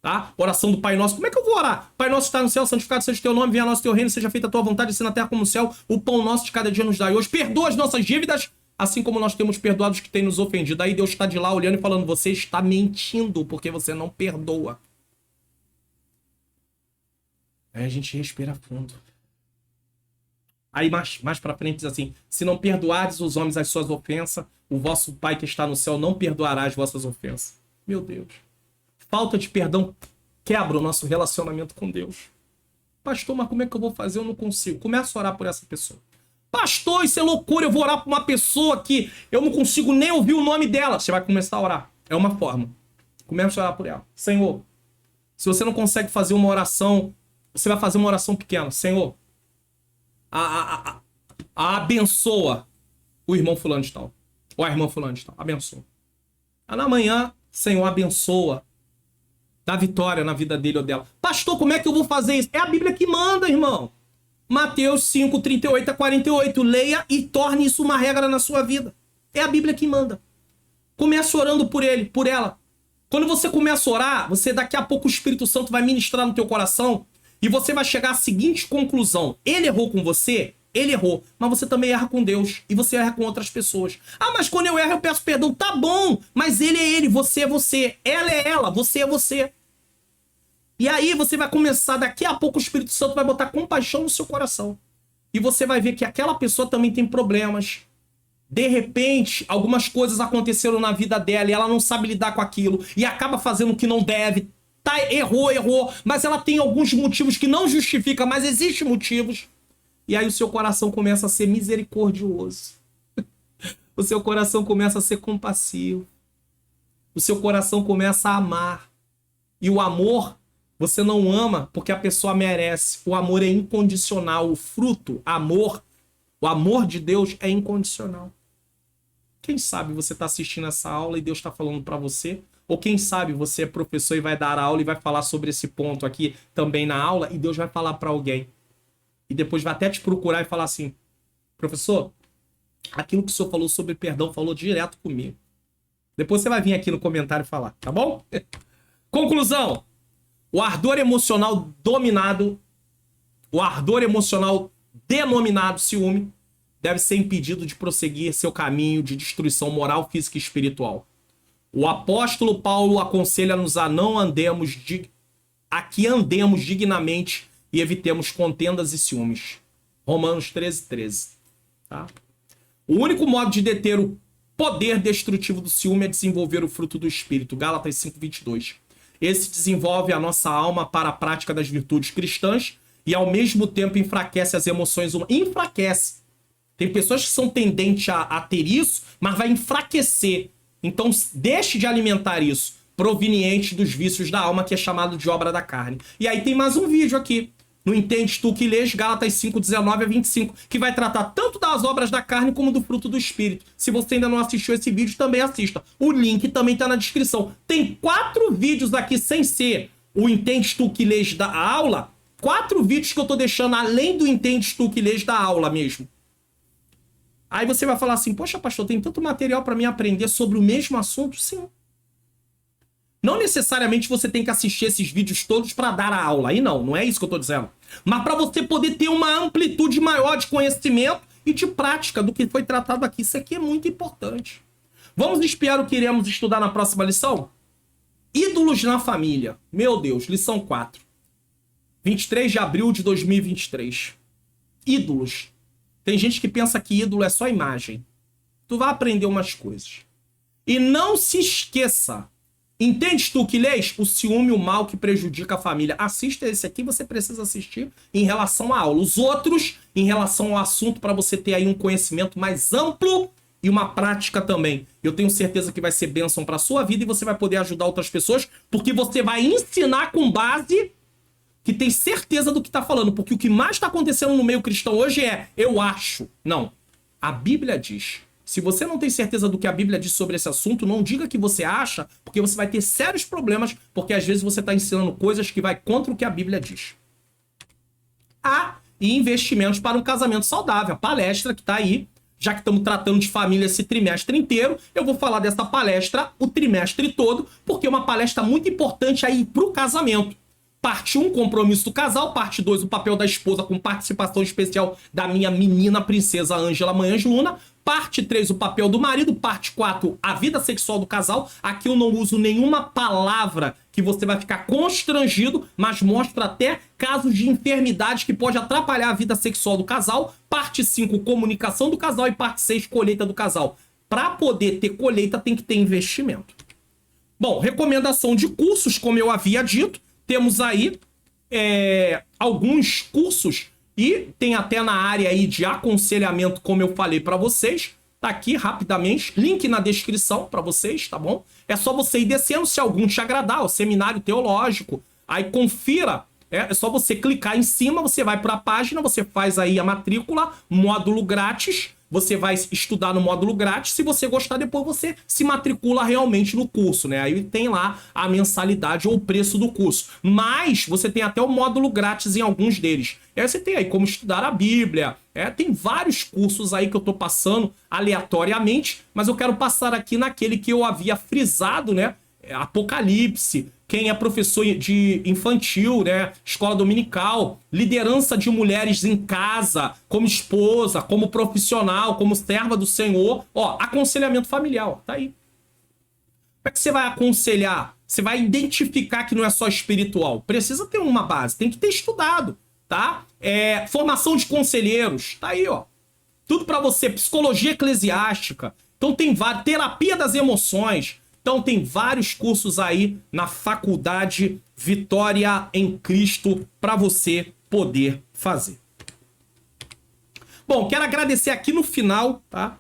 Tá? Oração do Pai Nosso. Como é que eu vou orar? Pai Nosso que está no céu, santificado seja o teu nome, venha a nosso teu reino, seja feita a tua vontade, assim na terra como no céu. O pão nosso de cada dia nos dai hoje. Perdoa as nossas dívidas, assim como nós temos perdoado os que têm nos ofendido. Aí Deus está de lá olhando e falando: você está mentindo porque você não perdoa. Aí a gente respira fundo. Aí mais pra frente diz assim: se não perdoardes os homens as suas ofensas, o vosso Pai que está no céu não perdoará as vossas ofensas. Meu Deus. Falta de perdão quebra o nosso relacionamento com Deus. Pastor, mas como é que eu vou fazer? Eu não consigo. Começa a orar por essa pessoa. Pastor, isso é loucura. Eu vou orar por uma pessoa que eu não consigo nem ouvir o nome dela. Você vai começar a orar. É uma forma. Começa a orar por ela. Senhor, se você não consegue fazer uma oração, você vai fazer uma oração pequena. Senhor, abençoa o irmão fulano de tal. Ou a irmã fulano de tal. Abençoa. Aí na manhã, Senhor, abençoa. Dá vitória na vida dele ou dela. Pastor, como é que eu vou fazer isso? É a Bíblia que manda, irmão. Mateus 5, 38 a 48. Leia e torne isso uma regra na sua vida. É a Bíblia que manda. Comece orando por ele, por ela. Quando você começa a orar, você daqui a pouco o Espírito Santo vai ministrar no teu coração e você vai chegar à seguinte conclusão: ele errou com você? Ele errou, mas você também erra com Deus e você erra com outras pessoas. Ah, mas quando eu erro eu peço perdão. Tá bom, mas ele é ele, você é você, ela é ela, você é você. E aí você vai começar, daqui a pouco o Espírito Santo vai botar compaixão no seu coração. E você vai ver que aquela pessoa também tem problemas. De repente, algumas coisas aconteceram na vida dela e ela não sabe lidar com aquilo e acaba fazendo o que não deve. Errou, mas ela tem alguns motivos que não justifica, mas existem motivos. E aí o seu coração começa a ser misericordioso. O seu coração começa a ser compassivo. O seu coração começa a amar. E o amor, você não ama porque a pessoa merece. O amor é incondicional. O fruto, o amor de Deus é incondicional. Quem sabe você está assistindo essa aula e Deus está falando para você? Ou quem sabe você é professor e vai dar aula e vai falar sobre esse ponto aqui também na aula e Deus vai falar para alguém. E depois vai até te procurar e falar assim: professor, aquilo que o senhor falou sobre perdão falou direto comigo. Depois você vai vir aqui no comentário falar, tá bom? Conclusão. O ardor emocional dominado, o ardor emocional denominado ciúme, deve ser impedido de prosseguir seu caminho de destruição moral, física e espiritual. O apóstolo Paulo aconselha-nos a não andemos a que andemos dignamente e evitemos contendas e ciúmes. Romanos 13:13. Tá? O único modo de deter o poder destrutivo do ciúme é desenvolver o fruto do Espírito. Gálatas 5:22. Esse desenvolve a nossa alma para a prática das virtudes cristãs e ao mesmo tempo enfraquece as emoções humanas. Enfraquece. Tem pessoas que são tendentes a ter isso, mas vai enfraquecer. Então deixe de alimentar isso, proveniente dos vícios da alma, que é chamado de obra da carne. E aí tem mais um vídeo aqui, no Entendes Tu que Lês, Gálatas 5:19-25, que vai tratar tanto das obras da carne como do fruto do Espírito. Se você ainda não assistiu esse vídeo, também assista. O link também está na descrição. Tem 4 vídeos aqui, sem ser o Entendes Tu que Lês da aula, 4 vídeos que eu tô deixando além do Entendes Tu que Lês da aula mesmo. Aí você vai falar assim, poxa, pastor, tem tanto material para mim aprender sobre o mesmo assunto? Sim. Não necessariamente você tem que assistir esses vídeos todos para dar a aula. Aí não é isso que eu tô dizendo. Mas para você poder ter uma amplitude maior de conhecimento e de prática do que foi tratado aqui. Isso aqui é muito importante. Vamos espiar o que iremos estudar na próxima lição? Ídolos na família. Meu Deus, lição 4. 23 de abril de 2023. Ídolos. Tem gente que pensa que ídolo é só imagem. Tu vai aprender umas coisas. E não se esqueça. Entendes tu que lês? O ciúme, o mal que prejudica a família. Assista esse aqui, você precisa assistir em relação à aula. Os outros, em relação ao assunto, para você ter aí um conhecimento mais amplo e uma prática também. Eu tenho certeza que vai ser bênção para a sua vida e você vai poder ajudar outras pessoas, porque você vai ensinar com base que tem certeza do que está falando, porque o que mais está acontecendo no meio cristão hoje é eu acho. Não. A Bíblia diz. Se você não tem certeza do que a Bíblia diz sobre esse assunto, não diga que você acha, porque você vai ter sérios problemas, porque às vezes você está ensinando coisas que vai contra o que a Bíblia diz. E investimentos para um casamento saudável. A palestra que está aí, já que estamos tratando de família esse trimestre inteiro, eu vou falar dessa palestra o trimestre todo, porque é uma palestra muito importante aí para o casamento. Parte 1, compromisso do casal. Parte 2, o papel da esposa com participação especial da minha menina princesa Ângela Manhãs Luna. Parte 3, o papel do marido. Parte 4, a vida sexual do casal. Aqui eu não uso nenhuma palavra que você vai ficar constrangido, mas mostra até casos de enfermidade que pode atrapalhar a vida sexual do casal. Parte 5, comunicação do casal. E parte 6, colheita do casal. Para poder ter colheita, tem que ter investimento. Bom, recomendação de cursos, como eu havia dito. Temos aí alguns cursos e tem até na área aí de aconselhamento, como eu falei para vocês. Tá aqui rapidamente, link na descrição para vocês, tá bom? É só você ir descendo, se algum te agradar, o seminário teológico. Aí confira, é só você clicar em cima, você vai para a página, você faz aí a matrícula, módulo grátis. Você vai estudar no módulo grátis. Se você gostar, depois você se matricula realmente no curso, né? Aí tem lá a mensalidade ou o preço do curso. Mas você tem até o módulo grátis em alguns deles. E aí você tem aí como estudar a Bíblia. Tem vários cursos aí que eu tô passando aleatoriamente, mas eu quero passar aqui naquele que eu havia frisado, né? Apocalipse. Quem é professor de infantil, né? Escola dominical, liderança de mulheres em casa, como esposa, como profissional, como serva do Senhor. Aconselhamento familiar, tá aí. Como é que você vai aconselhar? Você vai identificar que não é só espiritual. Precisa ter uma base, tem que ter estudado, tá? Formação de conselheiros, tá aí, ó. Tudo pra você, psicologia eclesiástica. Então tem vários, terapia das emoções. Então tem vários cursos aí na Faculdade Vitória em Cristo para você poder fazer. Bom, quero agradecer aqui no final, tá?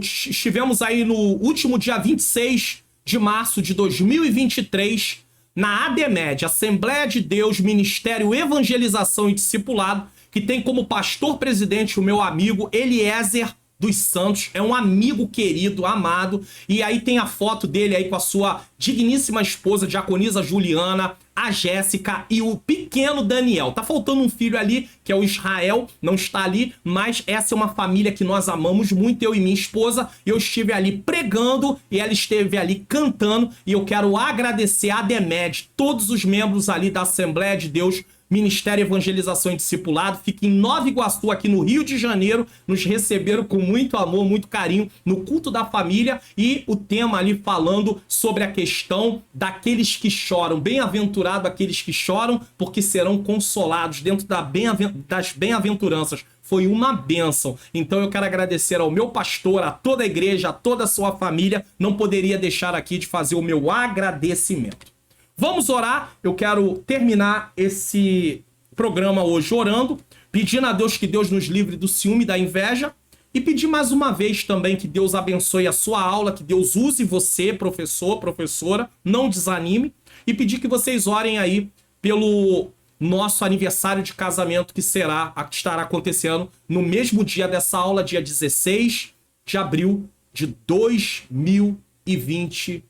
Estivemos aí no último dia 26 de março de 2023 na ADEMED, Assembleia de Deus, Ministério Evangelização e Discipulado, que tem como pastor-presidente o meu amigo Eliezer dos santos, é um amigo querido, amado, e aí tem a foto dele aí com a sua digníssima esposa, diaconisa Juliana, a Jéssica e o pequeno Daniel. Tá faltando um filho ali, que é o Israel, não está ali, mas essa é uma família que nós amamos muito, eu e minha esposa. Eu estive ali pregando e ela esteve ali cantando, e eu quero agradecer a DEMED, todos os membros ali da Assembleia de Deus, Ministério Evangelização e Discipulado, fica em Nova Iguaçu, aqui no Rio de Janeiro, nos receberam com muito amor, muito carinho, no culto da família, e o tema ali falando sobre a questão daqueles que choram. Bem-aventurado aqueles que choram, porque serão consolados, dentro das bem-aventuranças. Foi uma bênção. Então eu quero agradecer ao meu pastor, a toda a igreja, a toda a sua família. Não poderia deixar aqui de fazer o meu agradecimento. Vamos orar. Eu quero terminar esse programa hoje orando, pedindo a Deus que Deus nos livre do ciúme e da inveja, e pedir mais uma vez também que Deus abençoe a sua aula, que Deus use você, professor, professora, não desanime, e pedir que vocês orem aí pelo nosso aniversário de casamento que estará acontecendo no mesmo dia dessa aula, dia 16 de abril de 2023.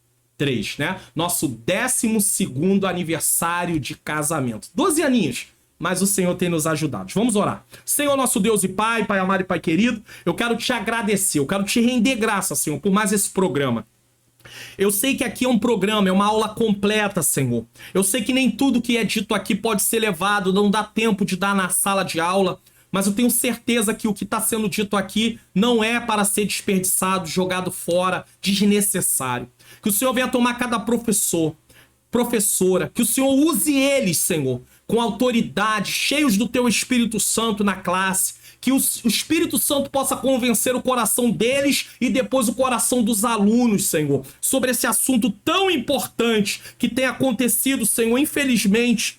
Né? Nosso 12º aniversário de casamento. 12 aninhos, mas o Senhor tem nos ajudado. Vamos orar. Senhor, nosso Deus e Pai, Pai amado e Pai querido, eu quero te agradecer, eu quero te render graça, Senhor, por mais esse programa. Eu sei que aqui é um programa, é uma aula completa, Senhor. Eu sei que nem tudo que é dito aqui pode ser levado, não dá tempo de dar na sala de aula, mas eu tenho certeza que o que está sendo dito aqui não é para ser desperdiçado, jogado fora, desnecessário. Que o Senhor venha tomar cada professor, professora, que o Senhor use eles, Senhor, com autoridade, cheios do Teu Espírito Santo na classe, que o Espírito Santo possa convencer o coração deles e depois o coração dos alunos, Senhor, sobre esse assunto tão importante que tem acontecido, Senhor, infelizmente.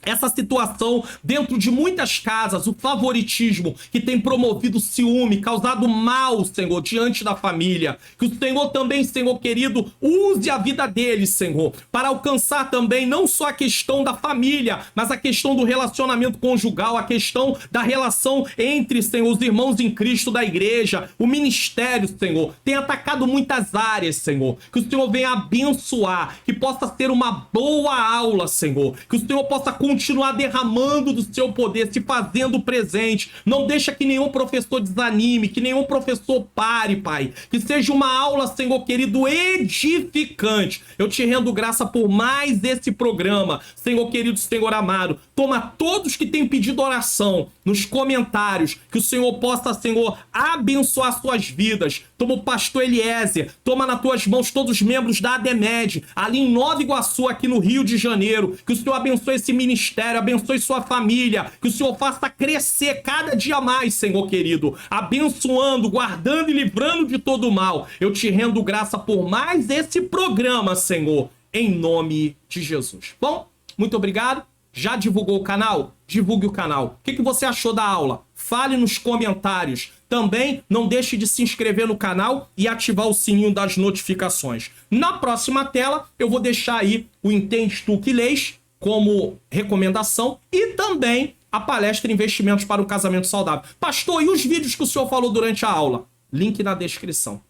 Essa situação dentro de muitas casas, o favoritismo que tem promovido ciúme, causado mal, Senhor, diante da família. Que o Senhor também, Senhor querido, use a vida deles, Senhor, para alcançar também não só a questão da família, mas a questão do relacionamento conjugal, a questão da relação entre, Senhor, os irmãos em Cristo da igreja, o ministério, Senhor. Tem atacado muitas áreas, Senhor. Que o Senhor venha abençoar, que possa ser uma boa aula, Senhor. Que o Senhor possa continuar derramando do seu poder, se fazendo presente. Não deixa que nenhum professor desanime, que nenhum professor pare, Pai. Que seja uma aula, Senhor querido, edificante. Eu te rendo graça por mais esse programa, Senhor querido, Senhor amado. Toma todos que têm pedido oração nos comentários, que o Senhor possa, Senhor, abençoar suas vidas. Toma o pastor Eliezer, toma nas tuas mãos todos os membros da ADEMED, ali em Nova Iguaçu, aqui no Rio de Janeiro. Que o Senhor abençoe esse ministério, abençoe sua família, que o Senhor faça crescer cada dia mais, Senhor querido, abençoando, guardando e livrando de todo o mal. Eu te rendo graça por mais esse programa, Senhor, em nome de Jesus. Bom, muito obrigado. Já divulgou o canal? Divulgue o canal. O que você achou da aula? Fale nos comentários. Também não deixe de se inscrever no canal e ativar o sininho das notificações. Na próxima tela, eu vou deixar aí o Entende Tu Que Lês como recomendação e também a palestra Investimentos para o Casamento Saudável. Pastor, e os vídeos que o senhor falou durante a aula? Link na descrição.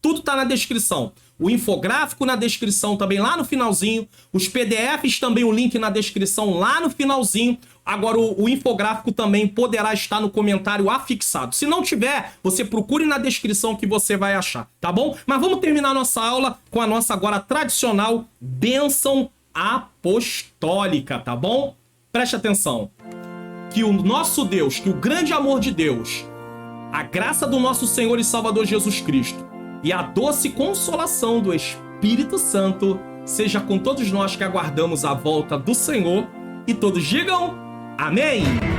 Tudo tá na descrição. O infográfico na descrição também lá no finalzinho. Os PDFs também, o link na descrição lá no finalzinho. Agora o infográfico também poderá estar no comentário afixado. Se não tiver, você procure na descrição que você vai achar, tá bom? Mas vamos terminar nossa aula com a nossa agora tradicional bênção apostólica, tá bom? Preste atenção. Que o nosso Deus, que o grande amor de Deus, a graça do nosso Senhor e Salvador Jesus Cristo e a doce consolação do Espírito Santo seja com todos nós que aguardamos a volta do Senhor. E todos digam amém!